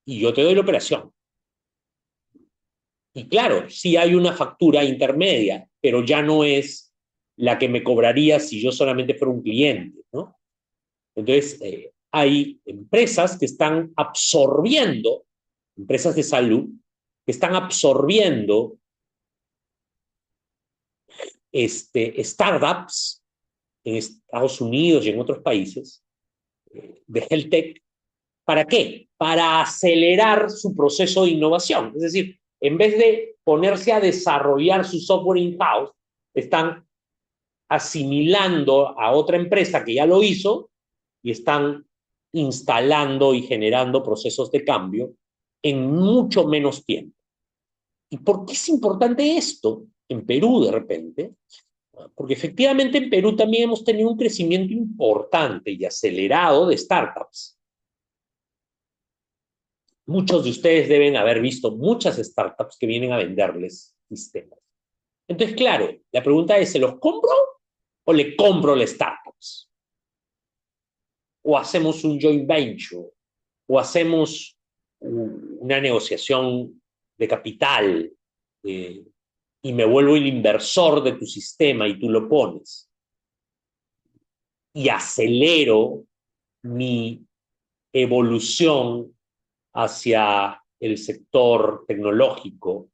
y yo te doy la operación. Y claro, sí hay una factura intermedia, pero ya no es la que me cobraría si yo solamente fuera un cliente, ¿no? Entonces, hay empresas que están absorbiendo, empresas de salud, que están absorbiendo startups en Estados Unidos y en otros países de health tech. ¿Para qué? Para acelerar su proceso de innovación. Es decir, en vez de ponerse a desarrollar su software in-house, están asimilando a otra empresa que ya lo hizo y están instalando y generando procesos de cambio en mucho menos tiempo. ¿Y por qué es importante esto en Perú de repente? Porque efectivamente en Perú también hemos tenido un crecimiento importante y acelerado de startups. Muchos de ustedes deben haber visto muchas startups que vienen a venderles sistemas. Entonces, claro, la pregunta es, ¿se los compro o le compro las startups? O hacemos un joint venture, o hacemos una negociación de capital, y me vuelvo el inversor de tu sistema y tú lo pones. Y acelero mi evolución hacia el sector tecnológico,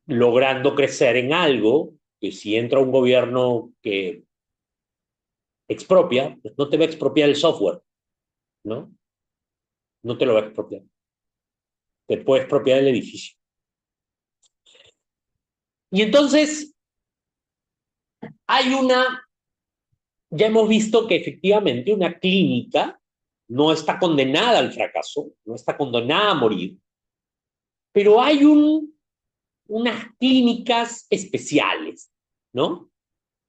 logrando crecer en algo que si entra un gobierno que expropia, pues no te va a expropiar el software, ¿no? No te lo va a expropiar. Te puede expropiar el edificio. Y entonces ya hemos visto que efectivamente una clínica no está condenada al fracaso, no está condenada a morir, pero hay unas clínicas especiales, ¿no?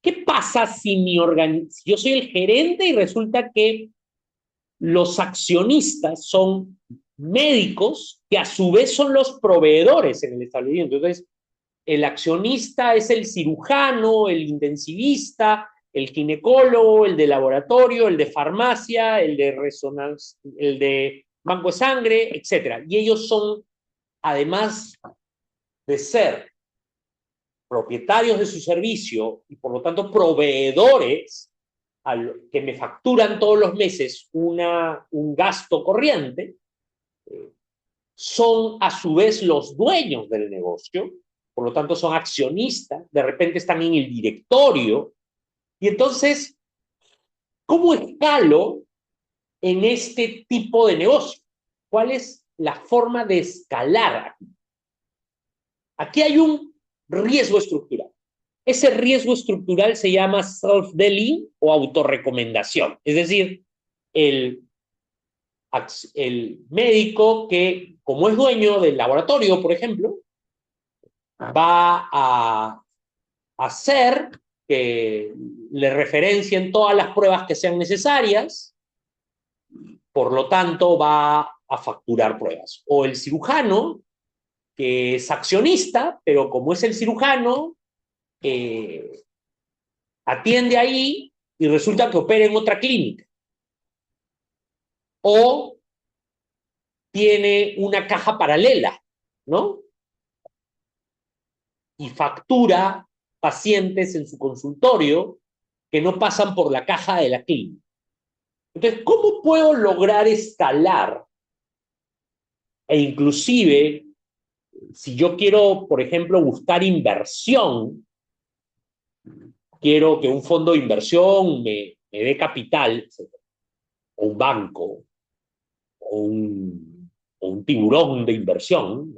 ¿Qué pasa si yo soy el gerente y resulta que los accionistas son médicos que a su vez son los proveedores en el establecimiento? Entonces, el accionista es el cirujano, el intensivista, el ginecólogo, el de laboratorio, el de farmacia, el de resonancia, el de banco de sangre, etc. Y ellos son, además de ser propietarios de su servicio y por lo tanto proveedores que me facturan todos los meses un gasto corriente, son a su vez los dueños del negocio, por lo tanto son accionistas, de repente están en el directorio, y entonces, ¿cómo escalo en este tipo de negocio? ¿Cuál es la forma de escalar aquí? Aquí hay un riesgo estructural. Ese riesgo estructural se llama self-dealing o autorrecomendación. Es decir, el, el médico que, como es dueño del laboratorio, por ejemplo, va a hacer que le referencien todas las pruebas que sean necesarias, por lo tanto va a facturar pruebas. O el cirujano, que es accionista, pero como es el cirujano, atiende ahí y resulta que opera en otra clínica. O tiene una caja paralela, ¿no? Y factura pacientes en su consultorio que no pasan por la caja de la clínica. Entonces, ¿cómo puedo lograr escalar? E inclusive, si yo quiero, por ejemplo, buscar inversión, quiero que un fondo de inversión me dé capital, o un banco, o un tiburón de inversión,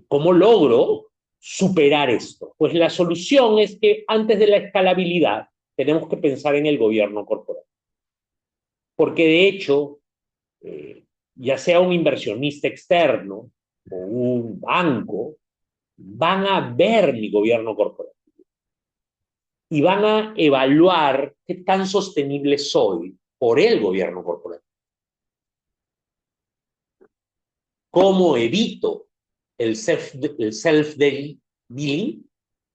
¿cómo logro superar esto? Pues la solución es que antes de la escalabilidad tenemos que pensar en el gobierno corporativo. Porque de hecho, ya sea un inversionista externo o un banco, van a ver mi gobierno corporativo y van a evaluar qué tan sostenible soy por el gobierno corporativo. ¿Cómo evito el self-dealing?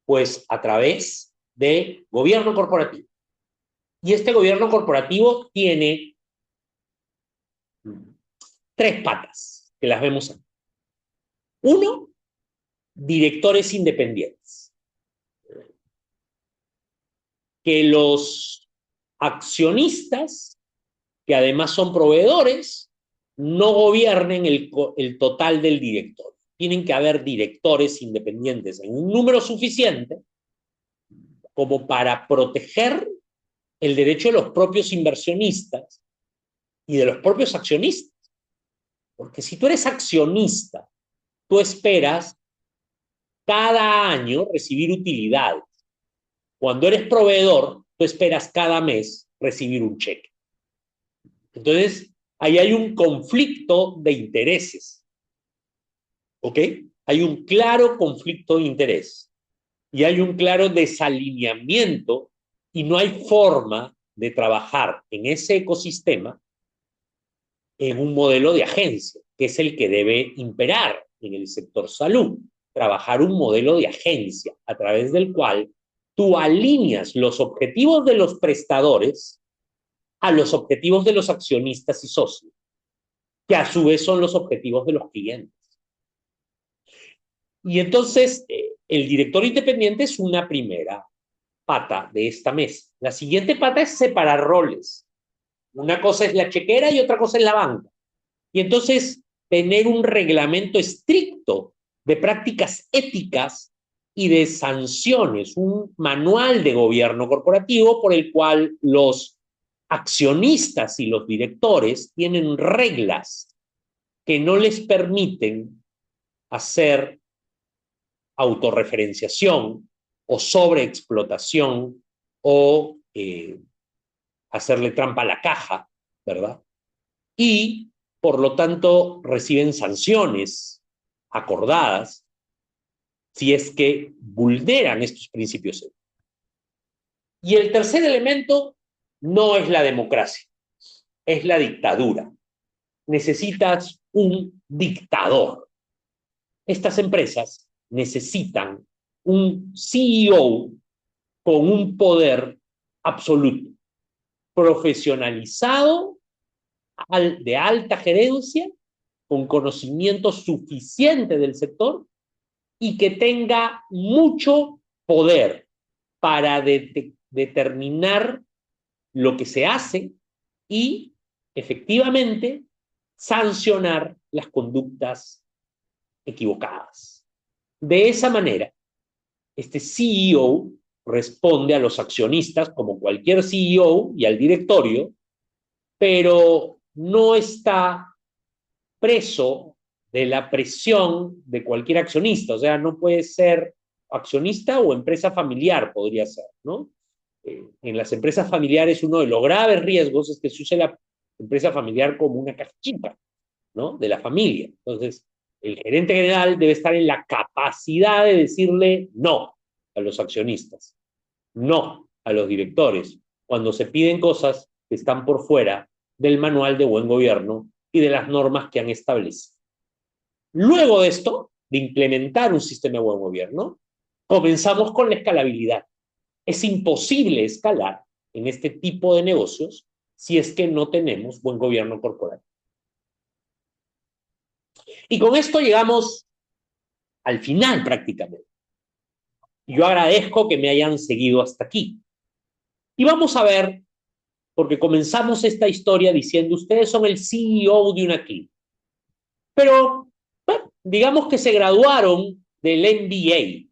Pues a través de gobierno corporativo. Y este gobierno corporativo tiene tres patas, que las vemos aquí. Uno, directores independientes. Que los accionistas, que además son proveedores, no gobiernen el total del directorio. Tienen que haber directores independientes en un número suficiente como para proteger el derecho de los propios inversionistas y de los propios accionistas. Porque si tú eres accionista, tú esperas cada año recibir utilidades. Cuando eres proveedor, tú esperas cada mes recibir un cheque. Entonces, ahí hay un conflicto de intereses, ¿ok? Hay un claro conflicto de interés y hay un claro desalineamiento y no hay forma de trabajar en ese ecosistema en un modelo de agencia, que es el que debe imperar en el sector salud. Trabajar un modelo de agencia a través del cual tú alineas los objetivos de los prestadores a los objetivos de los accionistas y socios, que a su vez son los objetivos de los clientes. Y entonces, el director independiente es una primera pata de esta mesa. La siguiente pata es separar roles. Una cosa es la chequera y otra cosa es la banca. Y entonces, tener un reglamento estricto de prácticas éticas y de sanciones, un manual de gobierno corporativo por el cual los accionistas y los directores tienen reglas que no les permiten hacer autorreferenciación o sobreexplotación o hacerle trampa a la caja, ¿verdad? Y, por lo tanto, reciben sanciones acordadas si es que vulneran estos principios. Y el tercer elemento no es la democracia, es la dictadura. Necesitas un dictador. Estas empresas necesitan un CEO con un poder absoluto, profesionalizado, de alta gerencia, con conocimiento suficiente del sector y que tenga mucho poder para determinar lo que se hace y efectivamente sancionar las conductas equivocadas. De esa manera, este CEO responde a los accionistas como cualquier CEO y al directorio, pero no está preso de la presión de cualquier accionista. O sea, no puede ser accionista o empresa familiar, podría ser, ¿no? En las empresas familiares uno de los graves riesgos es que se use la empresa familiar como una cajita, ¿no? De la familia. Entonces, el gerente general debe estar en la capacidad de decirle no a los accionistas, no a los directores, cuando se piden cosas que están por fuera del manual de buen gobierno y de las normas que han establecido. Luego de esto, de implementar un sistema de buen gobierno, comenzamos con la escalabilidad. Es imposible escalar en este tipo de negocios si es que no tenemos buen gobierno corporativo. Y con esto llegamos al final prácticamente. Yo agradezco que me hayan seguido hasta aquí. Y vamos a ver, porque comenzamos esta historia diciendo, ustedes son el CEO de una clínica. Pero, bueno, digamos que se graduaron del MBA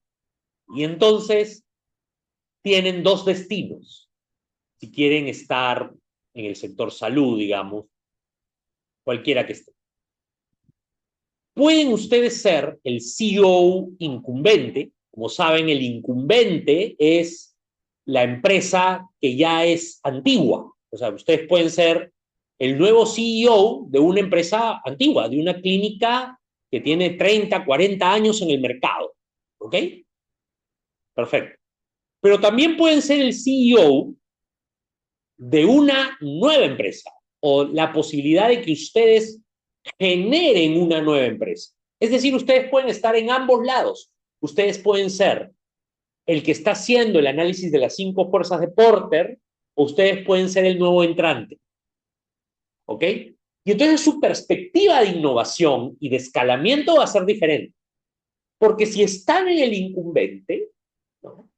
y entonces tienen dos destinos. Si quieren estar en el sector salud, digamos, cualquiera que esté. Pueden ustedes ser el CEO incumbente. Como saben, el incumbente es la empresa que ya es antigua. O sea, ustedes pueden ser el nuevo CEO de una empresa antigua, de una clínica que tiene 30, 40 años en el mercado. ¿Ok? Perfecto. Pero también pueden ser el CEO de una nueva empresa o la posibilidad de que ustedes generen una nueva empresa. Es decir, ustedes pueden estar en ambos lados. Ustedes pueden ser el que está haciendo el análisis de las 5 fuerzas de Porter o ustedes pueden ser el nuevo entrante. ¿Ok? Y entonces su perspectiva de innovación y de escalamiento va a ser diferente. Porque si están en el incumbente, ¿no?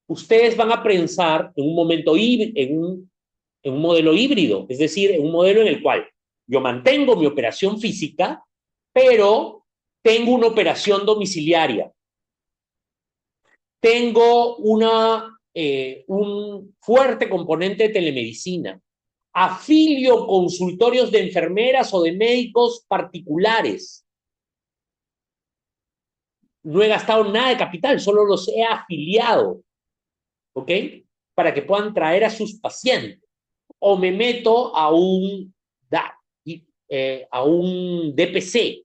Ustedes van a pensar en un momento en un modelo híbrido, es decir, en un modelo en el cual yo mantengo mi operación física, pero tengo una operación domiciliaria. Tengo un fuerte componente de telemedicina. Afilio consultorios de enfermeras o de médicos particulares. No he gastado nada de capital, solo los he afiliado, ¿ok? Para que puedan traer a sus pacientes. O me meto a un a un DPC.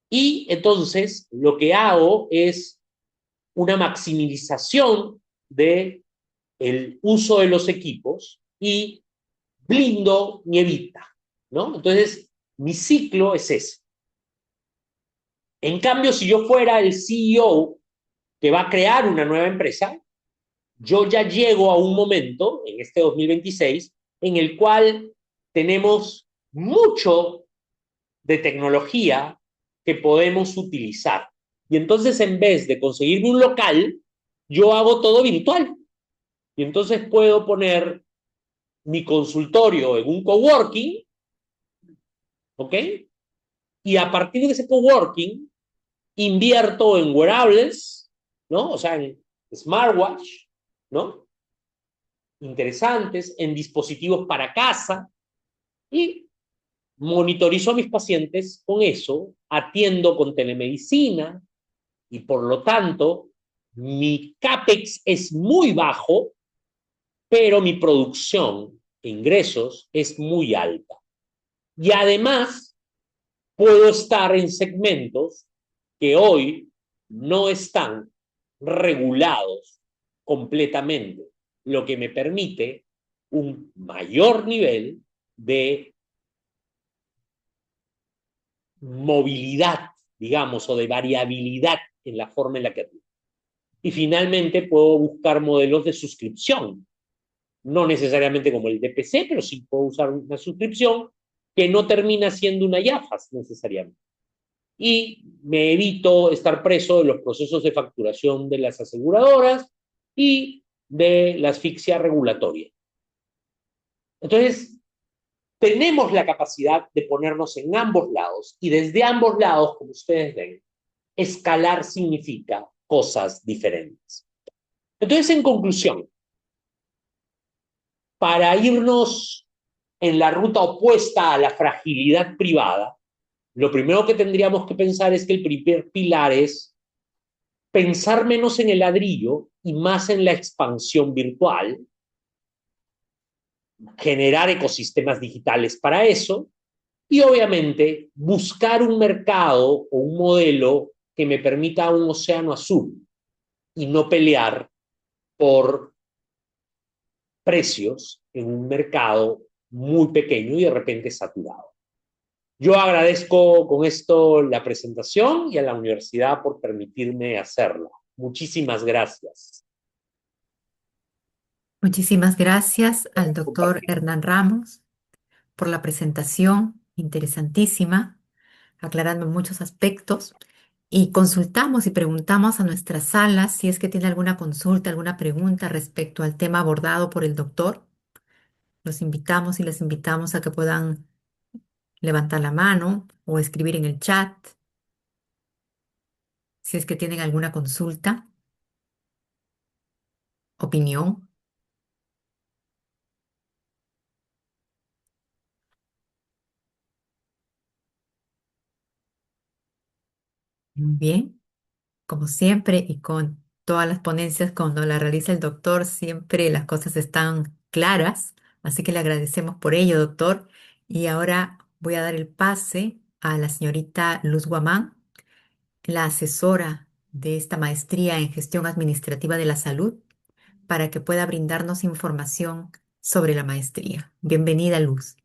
Y entonces lo que hago es una maximización de el uso de los equipos y blindo mi evita, ¿no? Entonces, mi ciclo es ese. En cambio, si yo fuera el CEO que va a crear una nueva empresa, yo ya llego a un momento, en este 2026, en el cual tenemos mucho de tecnología que podemos utilizar. Y entonces, en vez de conseguirme un local, yo hago todo virtual. Y entonces puedo poner mi consultorio en un coworking, ¿ok? Y a partir de ese coworking, invierto en wearables, ¿no? O sea, en smartwatch, ¿no? Interesantes, en dispositivos para casa y monitorizo a mis pacientes con eso, atiendo con telemedicina y por lo tanto mi CAPEX es muy bajo, pero mi producción de ingresos es muy alta. Y además puedo estar en segmentos que hoy no están regulados completamente, lo que me permite un mayor nivel de movilidad, digamos, o de variabilidad en la forma en la que actúo. Y finalmente puedo buscar modelos de suscripción, no necesariamente como el DPC, pero sí puedo usar una suscripción que no termina siendo una IAFAS necesariamente. Y me evito estar preso de los procesos de facturación de las aseguradoras y de la asfixia regulatoria. Entonces, tenemos la capacidad de ponernos en ambos lados y desde ambos lados, como ustedes ven, escalar significa cosas diferentes. Entonces, en conclusión, para irnos en la ruta opuesta a la fragilidad privada, lo primero que tendríamos que pensar es que el primer pilar es pensar menos en el ladrillo y más en la expansión virtual, generar ecosistemas digitales para eso y obviamente buscar un mercado o un modelo que me permita un océano azul y no pelear por precios en un mercado muy pequeño y de repente saturado. Yo agradezco con esto la presentación y a la universidad por permitirme hacerla. Muchísimas gracias. Muchísimas gracias al Por doctor compartir. Hernán Ramos por la presentación interesantísima, aclarando muchos aspectos. Y consultamos y preguntamos a nuestra sala si es que tiene alguna consulta, alguna pregunta respecto al tema abordado por el doctor. Los invitamos y les invitamos a que puedan levantar la mano o escribir en el chat si es que tienen alguna consulta, opinión. Muy bien. Como siempre y con todas las ponencias cuando la realiza el doctor, siempre las cosas están claras, así que le agradecemos por ello, doctor. Y ahora voy a dar el pase a la señorita Luz Guamán, la asesora de esta maestría en gestión administrativa de la salud, para que pueda brindarnos información sobre la maestría. Bienvenida, Luz.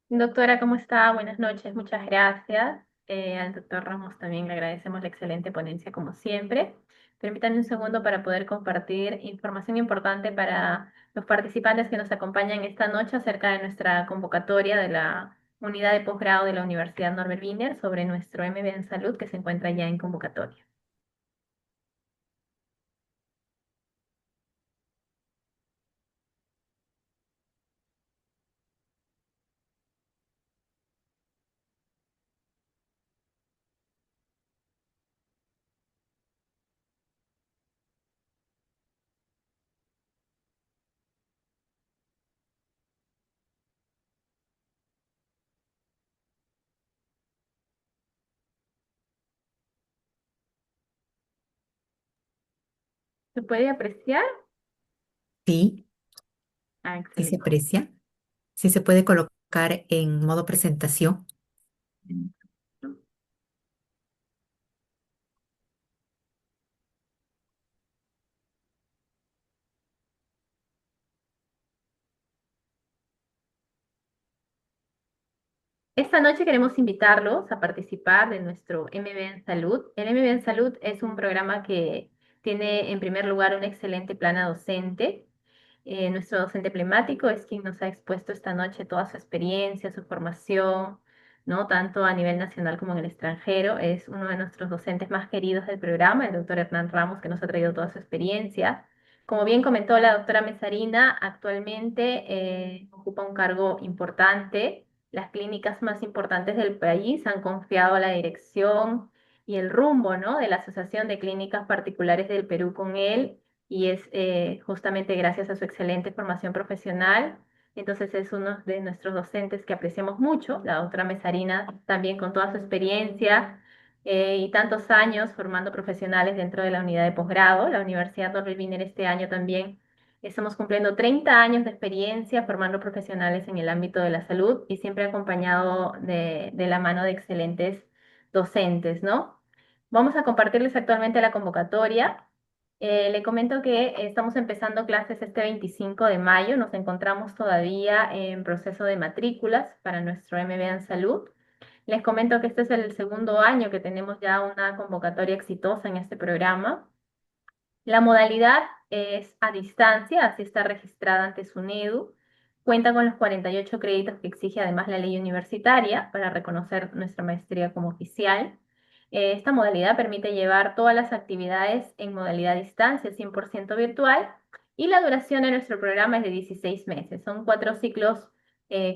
Doctora, ¿cómo está? Buenas noches, muchas gracias. Al doctor Ramos también le agradecemos la excelente ponencia como siempre. Permítanme un segundo para poder compartir información importante para los participantes que nos acompañan esta noche acerca de nuestra convocatoria de la unidad de posgrado de la Universidad Norbert Wiener sobre nuestro MBA en salud que se encuentra ya en convocatoria. ¿Se puede apreciar? Sí, Ah, sí se excelente. aprecia. si se puede colocar en modo presentación. Esta noche queremos invitarlos a participar de nuestro MBA en Salud. El MBA en Salud es un programa que tiene en primer lugar una excelente plana docente. Nuestro docente emblemático es quien nos ha expuesto esta noche toda su experiencia, su formación, ¿no? Tanto a nivel nacional como en el extranjero. Es uno de nuestros docentes más queridos del programa, el doctor Hernán Ramos, que nos ha traído toda su experiencia. Como bien comentó la doctora Mesarina, actualmente ocupa un cargo importante. Las clínicas más importantes del país han confiado la dirección y el rumbo, ¿no?, de la Asociación de Clínicas Particulares del Perú con él, y es justamente gracias a su excelente formación profesional. Entonces es uno de nuestros docentes que apreciamos mucho, la doctora Mesarina, también con toda su experiencia y tantos años formando profesionales dentro de la unidad de posgrado. La Universidad Norbert Wiener este año también estamos cumpliendo 30 años de experiencia formando profesionales en el ámbito de la salud, y siempre acompañado de la mano de excelentes docentes, ¿no? Vamos a compartirles actualmente la convocatoria. Le comento que estamos empezando clases este 25 de mayo. Nos encontramos todavía en proceso de matrículas para nuestro MBA en Salud. Les comento que este es el segundo año que tenemos ya una convocatoria exitosa en este programa. La modalidad es a distancia, así está registrada ante SUNEDU. Cuenta con los 48 créditos que exige además la ley universitaria para reconocer nuestra maestría como oficial. Esta modalidad permite llevar todas las actividades en modalidad a distancia, 100% virtual, y la duración de nuestro programa es de 16 meses. Son 4 ciclos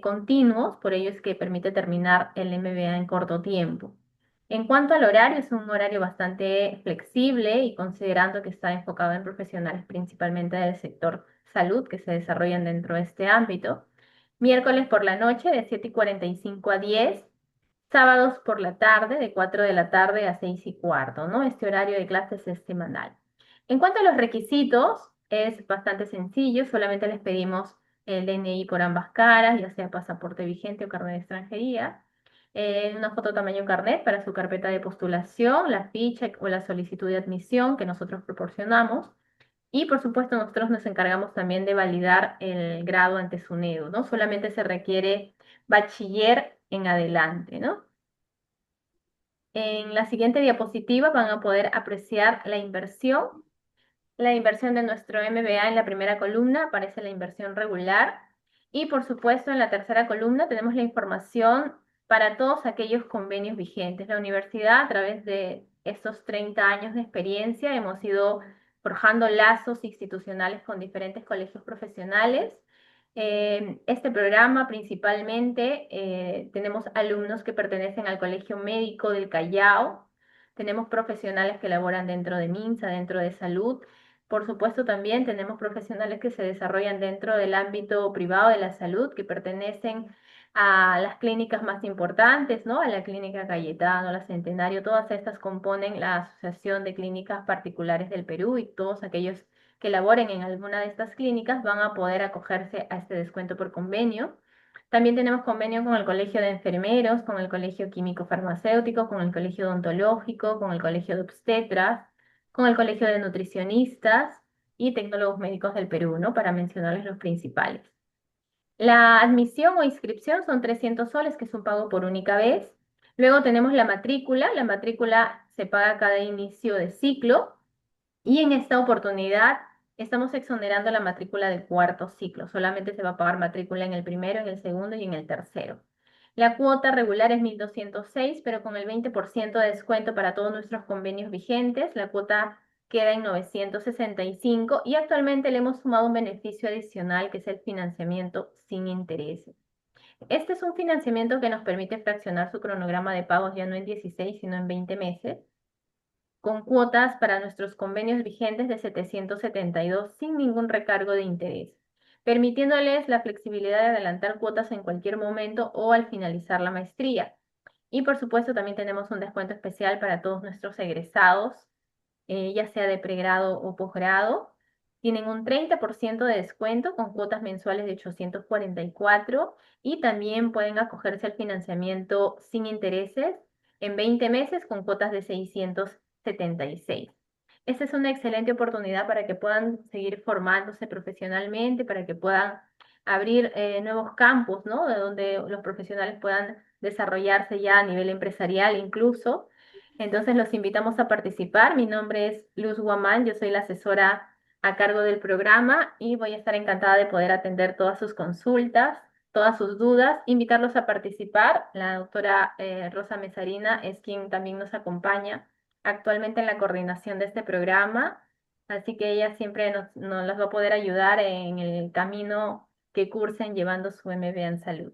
continuos, por ello es que permite terminar el MBA en corto tiempo. En cuanto al horario, es un horario bastante flexible, y considerando que está enfocado en profesionales principalmente del sector salud que se desarrollan dentro de este ámbito. Miércoles por la noche de 7:45 a 10, sábados por la tarde de 4 de la tarde a 6:15, ¿no? Este horario de clases es semanal. En cuanto a los requisitos, es bastante sencillo, solamente les pedimos el DNI por ambas caras, ya sea pasaporte vigente o carnet de extranjería, una foto tamaño carnet para su carpeta de postulación, la ficha o la solicitud de admisión que nosotros proporcionamos. Y por supuesto nosotros nos encargamos también de validar el grado ante SUNEDU, ¿no? Solamente se requiere bachiller en adelante, ¿no? En la siguiente diapositiva van a poder apreciar la inversión. La inversión de nuestro MBA en la primera columna aparece la inversión regular, y por supuesto en la tercera columna tenemos la información para todos aquellos convenios vigentes. La universidad, a través de estos 30 años de experiencia, hemos ido forjando lazos institucionales con diferentes colegios profesionales. Este programa principalmente tenemos alumnos que pertenecen al Colegio Médico del Callao, tenemos profesionales que laboran dentro de MINSA, dentro de salud. Por supuesto, también tenemos profesionales que se desarrollan dentro del ámbito privado de la salud, que pertenecen a las clínicas más importantes, ¿no? A la Clínica Cayetano, la Centenario. Todas estas componen la Asociación de Clínicas Particulares del Perú, y todos aquellos que laboren en alguna de estas clínicas van a poder acogerse a este descuento por convenio. También tenemos convenio con el Colegio de Enfermeros, con el Colegio Químico Farmacéutico, con el Colegio Odontológico, con el Colegio de Obstetras, con el Colegio de Nutricionistas y Tecnólogos Médicos del Perú, ¿no? Para mencionarles los principales. La admisión o inscripción son 300 soles, que es un pago por única vez. Luego tenemos la matrícula. La matrícula se paga cada inicio de ciclo, y en esta oportunidad estamos exonerando la matrícula del cuarto ciclo. Solamente se va a pagar matrícula en el primero, en el segundo y en el tercero. La cuota regular es 1.206, pero con el 20% de descuento para todos nuestros convenios vigentes, la cuota queda en 965, y actualmente le hemos sumado un beneficio adicional que es el financiamiento sin intereses. Este es un financiamiento que nos permite fraccionar su cronograma de pagos ya no en 16, sino en 20 meses, con cuotas para nuestros convenios vigentes de 772 sin ningún recargo de interés, permitiéndoles la flexibilidad de adelantar cuotas en cualquier momento o al finalizar la maestría. Y por supuesto también tenemos un descuento especial para todos nuestros egresados, ya sea de pregrado o posgrado. Tienen un 30% de descuento con cuotas mensuales de 844 y también pueden acogerse al financiamiento sin intereses en 20 meses con cuotas de 676. Esta es una excelente oportunidad para que puedan seguir formándose profesionalmente, para que puedan abrir nuevos campos, ¿no? De donde los profesionales puedan desarrollarse ya a nivel empresarial incluso. Entonces los invitamos a participar. Mi nombre es Luz Guamán, yo soy la asesora a cargo del programa y voy a estar encantada de poder atender todas sus consultas, todas sus dudas, invitarlos a participar. La doctora Rosa Mesarina es quien también nos acompaña actualmente en la coordinación de este programa, así que ella siempre nos las va a poder ayudar en el camino que cursen llevando su MBA en salud.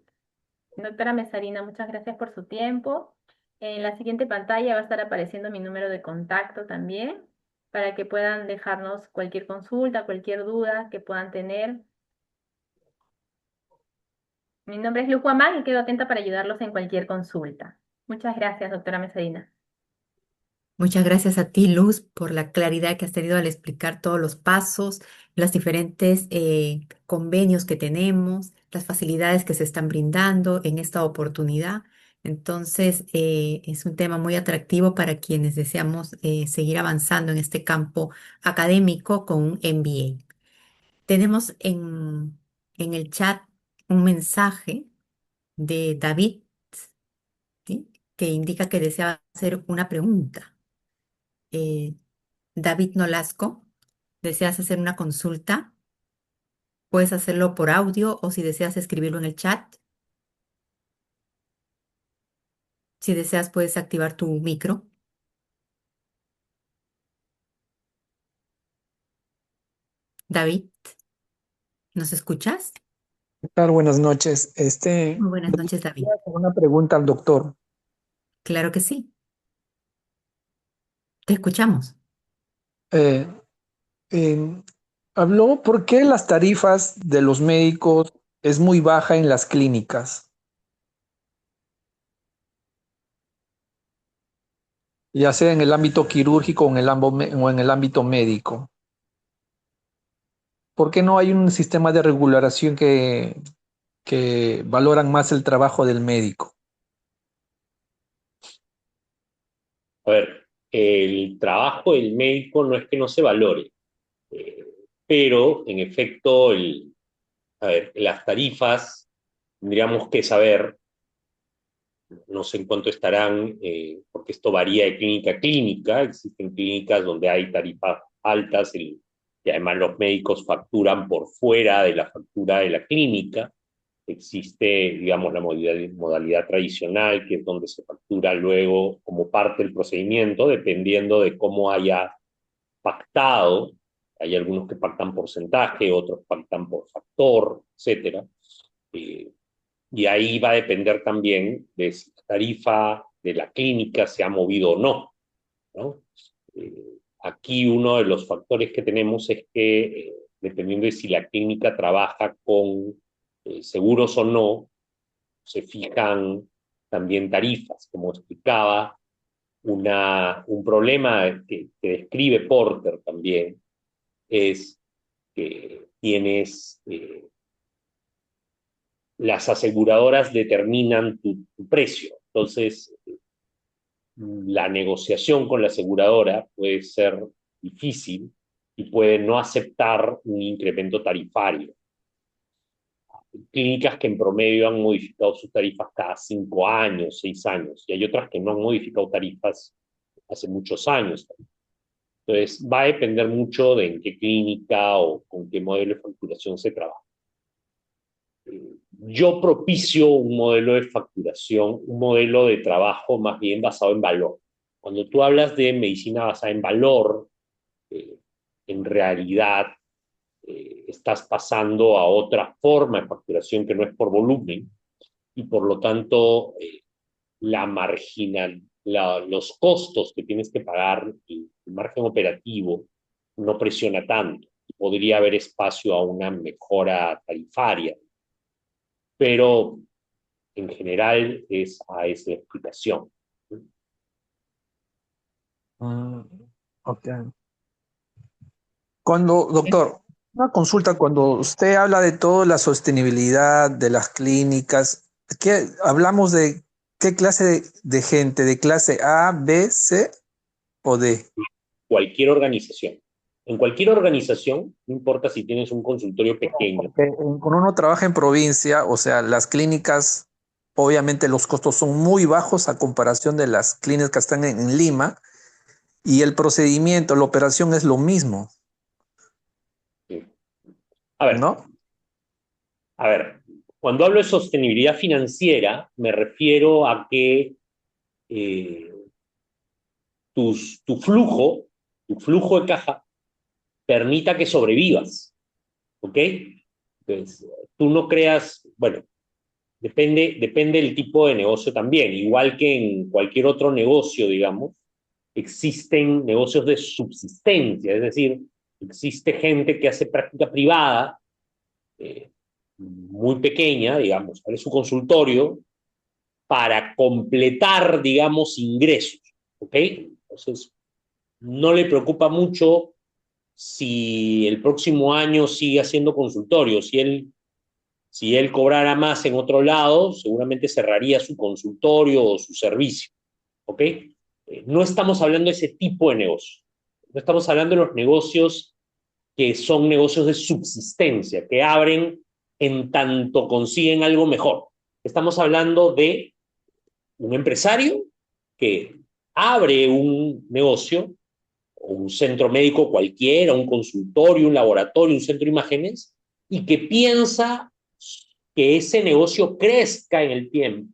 Doctora Mesarina, muchas gracias por su tiempo. En la siguiente pantalla va a estar apareciendo mi número de contacto también para que puedan dejarnos cualquier consulta, cualquier duda que puedan tener. Mi nombre es Luz Guamán y quedo atenta para ayudarlos en cualquier consulta. Muchas gracias, doctora Mesarina. Muchas gracias a ti, Luz, por la claridad que has tenido al explicar todos los pasos, los diferentes convenios que tenemos, las facilidades que se están brindando en esta oportunidad. Entonces, es un tema muy atractivo para quienes deseamos seguir avanzando en este campo académico con un MBA. Tenemos en el chat un mensaje de David, ¿sí? Que indica que desea hacer una pregunta. Eh, David Nolasco, ¿deseas hacer una consulta? Puedes hacerlo por audio o si deseas escribirlo en el chat. Si deseas, puedes activar tu micro. David, ¿nos escuchas? ¿Qué tal? Buenas noches. Muy buenas Me noches, David. gustaría hacer una pregunta al doctor. Claro que sí. Te escuchamos. Eh, eh, Habló por qué las tarifas de los médicos es muy baja en las clínicas, ya sea en el ámbito quirúrgico o o en el ámbito médico. ¿Por qué no hay un sistema de regulación que valoran más el trabajo del médico? A ver, el trabajo del médico no es que no se valore, eh, pero en efecto, a ver, las tarifas tendríamos que saber, no sé en cuánto estarán, porque esto varía de clínica a clínica. Existen clínicas donde hay tarifas altas y además los médicos facturan por fuera de la factura de la clínica. Existe, digamos, la modalidad tradicional, que es donde se factura luego como parte del procedimiento, dependiendo de cómo haya pactado. Hay algunos que pactan porcentaje, otros pactan por factor, etcétera. Eh, y ahí va a depender también de si la tarifa de la clínica se ha movido o no, ¿no? Aquí uno de los factores que tenemos es que, dependiendo de si la clínica trabaja con seguros o no, se fijan también tarifas. Como explicaba, un problema que describe Porter también es que las aseguradoras determinan tu precio. Entonces, la negociación con la aseguradora puede ser difícil y puede no aceptar un incremento tarifario. Clínicas que en promedio han modificado sus tarifas cada 5 años, 6 años, y hay otras que no han modificado tarifas hace muchos años. Entonces, va a depender mucho de en qué clínica o con qué modelo de facturación se trabaja. Yo propicio un modelo de facturación, un modelo de trabajo más bien basado en valor. Cuando tú hablas de medicina basada en valor, eh, en realidad estás pasando a otra forma de facturación que no es por volumen y por lo tanto los costos que tienes que pagar, el margen operativo no presiona tanto. Podría haber espacio a una mejora tarifaria, pero en general es la explicación. Mm, ok. Doctor, una consulta, cuando usted habla de toda la sostenibilidad de las clínicas, ¿qué hablamos de qué clase de gente? ¿De clase A, B, C o D? Cualquier organización. En cualquier organización, no importa si tienes un consultorio pequeño. Porque cuando uno trabaja en provincia, o sea, las clínicas, obviamente los costos son muy bajos a comparación de las clínicas que están en Lima, y el procedimiento, la operación es lo mismo, A ver, ¿no? a ver, cuando hablo de sostenibilidad financiera, me refiero a que eh, tu flujo de caja, permita que sobrevivas, ¿ok? Entonces, tú no creas, bueno, depende del tipo de negocio también, igual que en cualquier otro negocio, digamos, existen negocios de subsistencia, es decir, existe gente que hace práctica privada, eh, muy pequeña, digamos, abre su consultorio para completar, digamos, ingresos, ¿ok? Entonces, no le preocupa mucho si el próximo año sigue haciendo consultorio. Si él cobrara más en otro lado, seguramente cerraría su consultorio o su servicio, ¿ok? No estamos hablando de ese tipo de negocio. No estamos hablando de los negocios que son negocios de subsistencia, que abren en tanto consiguen algo mejor. Estamos hablando de un empresario que abre un negocio, un centro médico cualquiera, un consultorio, un laboratorio, un centro de imágenes, y que piensa que ese negocio crezca en el tiempo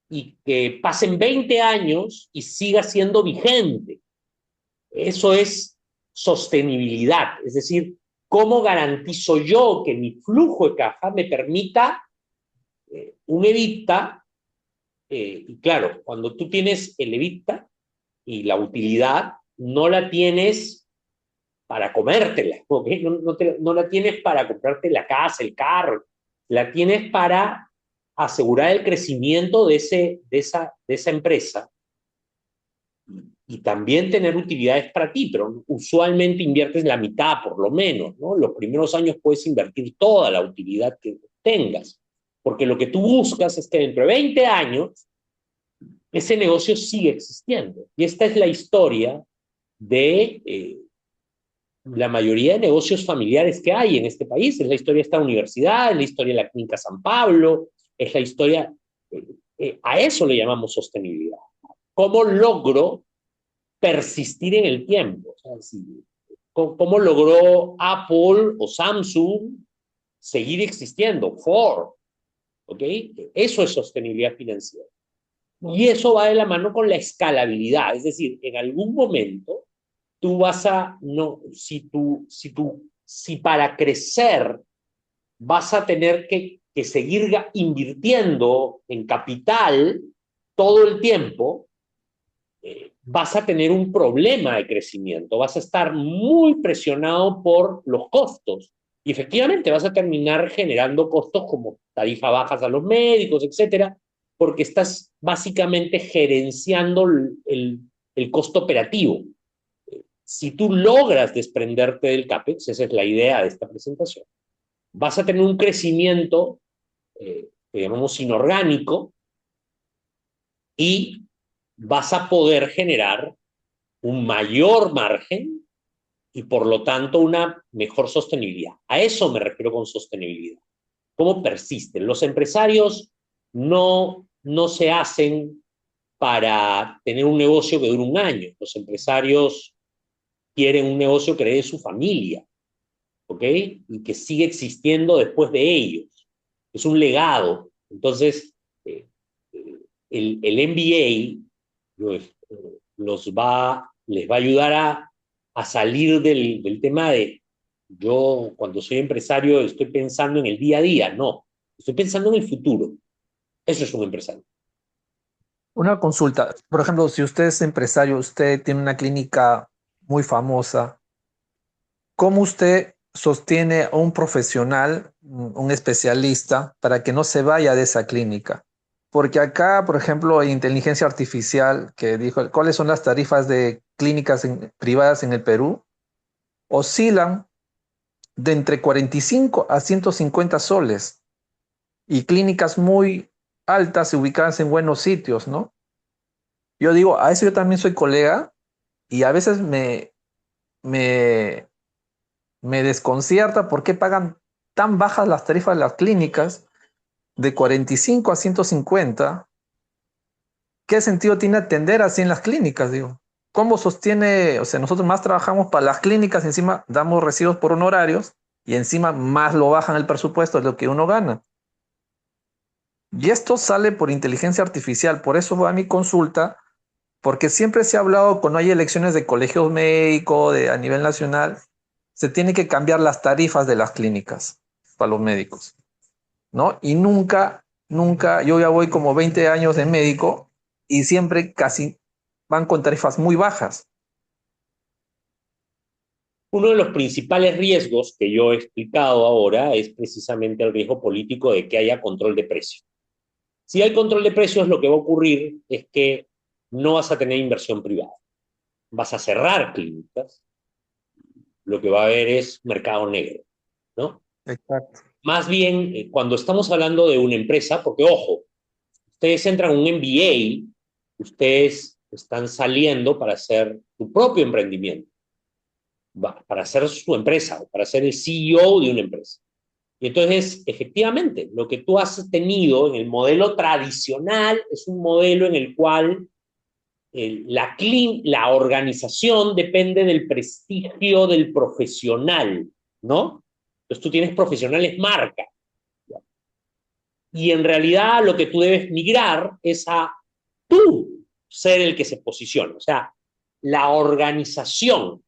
y que pasen 20 años y siga siendo vigente. Eso es sostenibilidad, es decir, ¿cómo garantizo yo que mi flujo de caja me permita un EBITDA? Y claro, cuando tú tienes el EBITDA y la utilidad, no la tienes para comértela, ¿okay? No la tienes para comprarte la casa, el carro, la tienes para asegurar el crecimiento de esa empresa y también tener utilidades para ti, pero usualmente inviertes la mitad por lo menos, ¿no? Los primeros años puedes invertir toda la utilidad que tengas, porque lo que tú buscas es que dentro de 20 años ese negocio sigue existiendo. Y esta es la historia de la mayoría de negocios familiares que hay en este país. Es la historia de esta universidad, es la historia de la Clínica San Pablo, es la historia, a eso le llamamos sostenibilidad. ¿Cómo logro persistir en el tiempo? O sea, si, ¿cómo logró Apple o Samsung seguir existiendo? Ford, ¿ok? Eso es sostenibilidad financiera. Y eso va de la mano con la escalabilidad, es decir, en algún momento tú vas a, no, si para crecer vas a tener que seguir invirtiendo en capital todo el tiempo, vas a tener un problema de crecimiento, vas a estar muy presionado por los costos y efectivamente vas a terminar generando costos como tarifas bajas a los médicos, etcétera, porque estás básicamente gerenciando el costo operativo. Si tú logras desprenderte del CAPEX, esa es la idea de esta presentación, vas a tener un crecimiento que llamamos inorgánico y vas a poder generar un mayor margen y por lo tanto una mejor sostenibilidad. A eso me refiero con sostenibilidad. ¿Cómo persisten? Los empresarios no se hacen para tener un negocio que dure un año. Los empresarios quieren un negocio que herede su familia, ¿ok? Y que sigue existiendo después de ellos. Es un legado. Entonces, el MBA les va a ayudar a salir del tema de yo cuando soy empresario estoy pensando en el día a día, no, estoy pensando en el futuro. Eso es un empresario. Una consulta, por ejemplo, si usted es empresario, usted tiene una clínica muy famosa, ¿cómo usted sostiene a un profesional, un especialista, para que no se vaya de esa clínica? Porque acá, por ejemplo, hay inteligencia artificial que dijo cuáles son las tarifas de clínicas privadas en el Perú. oscilan de entre 45 a 150 soles y clínicas muy altas y ubicadas en buenos sitios, ¿no? Yo digo, a eso yo también soy colega y a veces me, me desconcierta por qué pagan tan bajas las tarifas de las clínicas de 45 a 150. ¿Qué sentido tiene atender así en las clínicas, digo? ¿Cómo sostiene? O sea, nosotros más trabajamos para las clínicas, encima damos recibos por honorarios y encima más lo bajan el presupuesto de lo que uno gana. Y esto sale por inteligencia artificial, por eso va a mi consulta, porque siempre se ha hablado cuando hay elecciones de colegios médicos a nivel nacional, se tiene que cambiar las tarifas de las clínicas para los médicos, ¿no? Y nunca, yo ya voy como 20 años de médico y siempre casi van con tarifas muy bajas. Uno de los principales riesgos que yo he explicado ahora es precisamente el riesgo político de que haya control de precios. Si hay control de precios, lo que va a ocurrir es que no vas a tener inversión privada. Vas a cerrar clínicas, lo que va a haber es mercado negro, ¿no? Exacto. Más bien, cuando estamos hablando de una empresa, porque ojo, ustedes entran en un MBA, ustedes están saliendo para hacer su propio emprendimiento, para hacer su empresa, para ser el CEO de una empresa. Y entonces, efectivamente, lo que tú has tenido en el modelo tradicional es un modelo en el cual la organización depende del prestigio del profesional, ¿no? Entonces tú tienes profesionales marca. Y en realidad lo que tú debes migrar es a tú ser el que se posiciona. O sea, la organización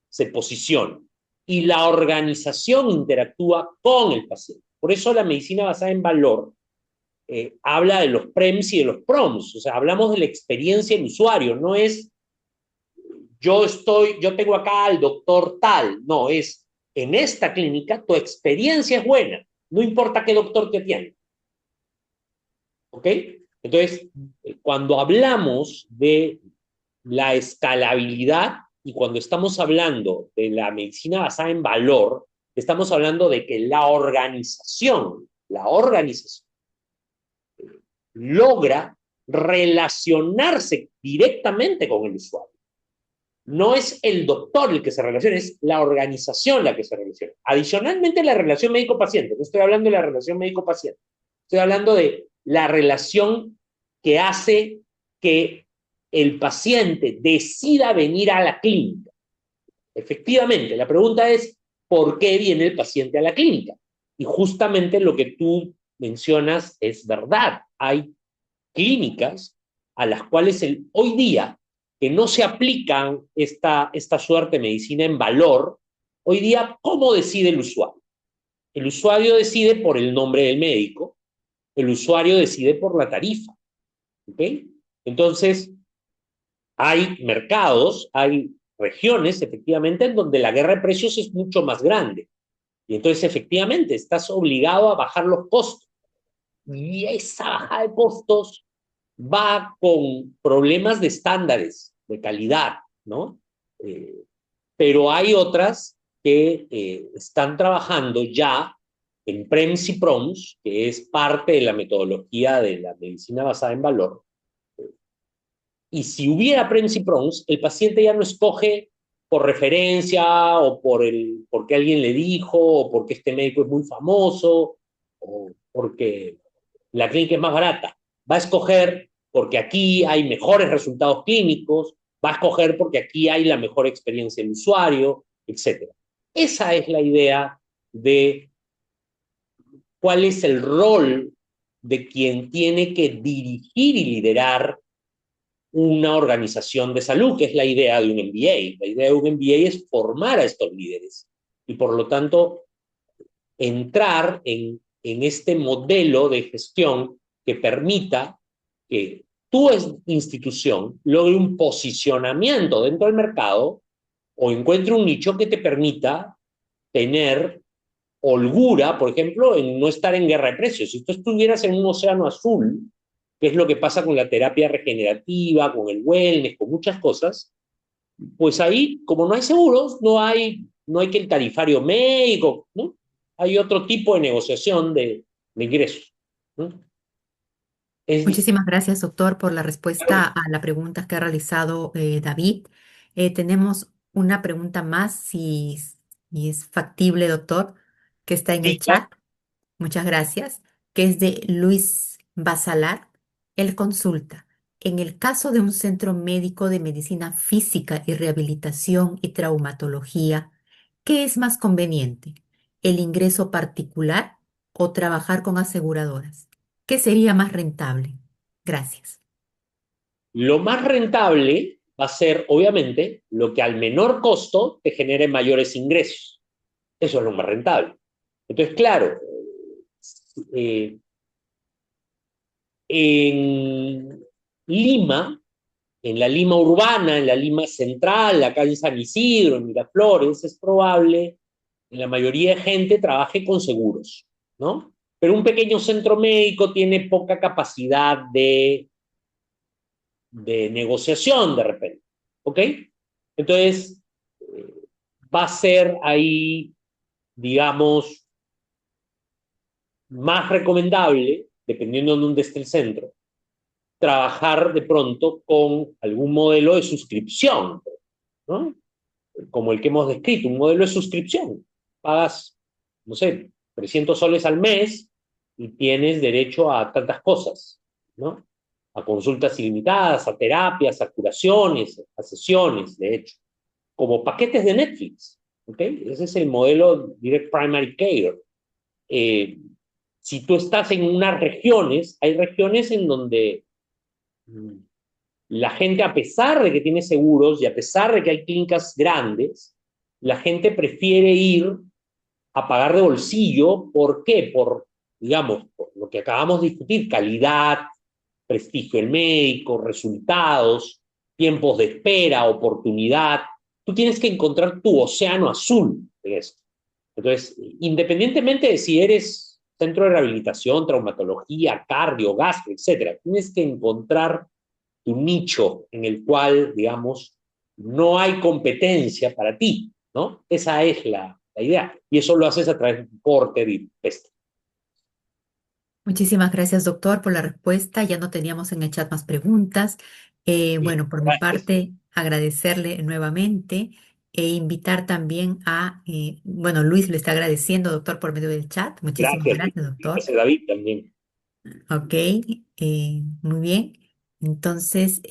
se posiciona y la organización interactúa con el paciente. Por eso la medicina basada en valor habla de los PREMS y de los PROMS. O sea, hablamos de la experiencia del usuario. No es yo tengo acá al doctor tal. No, es en esta clínica tu experiencia es buena. No importa qué doctor te atienda. ¿Ok? Entonces, cuando hablamos de la escalabilidad y cuando estamos hablando de la medicina basada en valor, estamos hablando de que la organización logra relacionarse directamente con el usuario. No es el doctor el que se relaciona, es la organización la que se relaciona. Adicionalmente, la relación médico-paciente. No estoy hablando de la relación médico-paciente. Estoy hablando de la relación que hace que el paciente decida venir a la clínica. Efectivamente, la pregunta es, ¿por qué viene el paciente a la clínica? Y justamente lo que tú mencionas es verdad. Hay clínicas a las cuales hoy día, que no se aplican esta suerte de medicina en valor, hoy día, ¿cómo decide el usuario? El usuario decide por el nombre del médico, el usuario decide por la tarifa. ¿Ok? Entonces, hay mercados, hay regiones, efectivamente, en donde la guerra de precios es mucho más grande. Y entonces, efectivamente, estás obligado a bajar los costos. Y esa bajada de costos va con problemas de estándares, de calidad, ¿no? Pero hay otras que están trabajando ya en PREMS y PROMS, que es parte de la metodología de la medicina basada en valor. Y si hubiera PREMS y PROMS, el paciente ya no escoge por referencia o porque alguien le dijo, o porque este médico es muy famoso, o porque la clínica es más barata. Va a escoger porque aquí hay mejores resultados clínicos, va a escoger porque aquí hay la mejor experiencia del usuario, etc. Esa es la idea de cuál es el rol de quien tiene que dirigir y liderar una organización de salud, que es la idea de un MBA. La idea de un MBA es formar a estos líderes y por lo tanto entrar en este modelo de gestión que permita que tu institución logre un posicionamiento dentro del mercado o encuentre un nicho que te permita tener holgura, por ejemplo, en no estar en guerra de precios. Si tú estuvieras en un océano azul, que es lo que pasa con la terapia regenerativa, con el wellness, con muchas cosas, pues ahí, como no hay seguros, no hay no hay que el tarifario médico, ¿no? Hay otro tipo de negociación de ingresos, ¿no? Es distinto. Muchísimas gracias, doctor, por la respuesta a la pregunta que ha realizado David. Tenemos una pregunta más, si es factible, doctor, que está en Sí, el claro. chat. Muchas gracias, que es de Luis Basalar. Él consulta, en el caso de un centro médico de medicina física y rehabilitación y traumatología, ¿qué es más conveniente? ¿El ingreso particular o trabajar con aseguradoras? ¿Qué sería más rentable? Gracias. Lo más rentable va a ser, obviamente, lo que al menor costo te genere mayores ingresos. Eso es lo más rentable. Entonces, claro, eh, en Lima, en la Lima urbana, en la Lima central, acá en San Isidro, en Miraflores, es probable que la mayoría de gente trabaje con seguros, ¿no? Pero un pequeño centro médico tiene poca capacidad de negociación de repente, ¿ok? Entonces, eh, va a ser ahí, digamos, más recomendable, dependiendo de dónde esté el centro, trabajar de pronto con algún modelo de suscripción, ¿no? Como el que hemos descrito, un modelo de suscripción. Pagas, no sé, 300 soles al mes y tienes derecho a tantas cosas, ¿no? A consultas ilimitadas, a terapias, a curaciones, a sesiones, de hecho, como paquetes de Netflix, ¿ok? Ese es el modelo Direct Primary Care. Eh, si tú estás en unas regiones, hay regiones en donde la gente, a pesar de que tiene seguros y a pesar de que hay clínicas grandes, la gente prefiere ir a pagar de bolsillo. ¿Por qué? Digamos, por lo que acabamos de discutir, calidad, prestigio del médico, resultados, tiempos de espera, oportunidad. Tú tienes que encontrar tu océano azul en esto. Entonces, independientemente de si eres centro de rehabilitación, traumatología, cardio, gastro, etcétera, tienes que encontrar tu nicho en el cual, digamos, no hay competencia para ti, ¿no? Esa es la idea. Y eso lo haces a través de Porter y Pest. Muchísimas gracias, doctor, por la respuesta. Ya no teníamos en el chat más preguntas. Bueno, por mi parte, agradecerle nuevamente e invitar también bueno, Luis le está agradeciendo, doctor, por medio del chat. Muchísimas Gracias, gracias, doctor. gracias David también. Ok, muy bien. Entonces,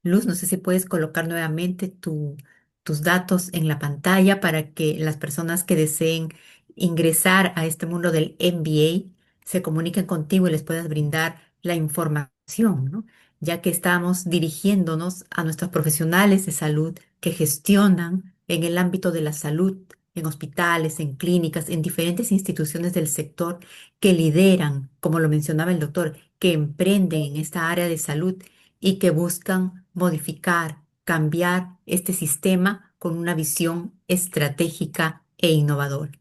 Luz, no sé si puedes colocar nuevamente tus datos en la pantalla para que las personas que deseen ingresar a este mundo del MBA se comuniquen contigo y les puedas brindar la información, ¿no? Ya que estamos dirigiéndonos a nuestros profesionales de salud que gestionan en el ámbito de la salud, en hospitales, en clínicas, en diferentes instituciones del sector que lideran, como lo mencionaba el doctor, que emprenden en esta área de salud y que buscan modificar, cambiar este sistema con una visión estratégica e innovadora.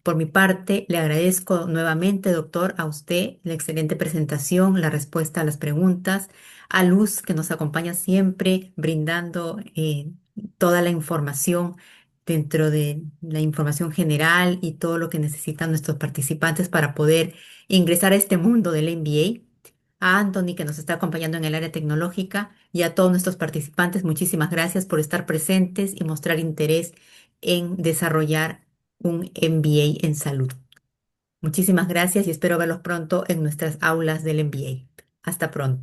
Por mi parte, le agradezco nuevamente, doctor, a usted la excelente presentación, la respuesta a las preguntas, a Luz, que nos acompaña siempre brindando toda la información dentro de la información general y todo lo que necesitan nuestros participantes para poder ingresar a este mundo del MBA. A Anthony, que nos está acompañando en el área tecnológica, y a todos nuestros participantes, muchísimas gracias por estar presentes y mostrar interés en desarrollar un MBA en salud. Muchísimas gracias y espero verlos pronto en nuestras aulas del MBA. Hasta pronto.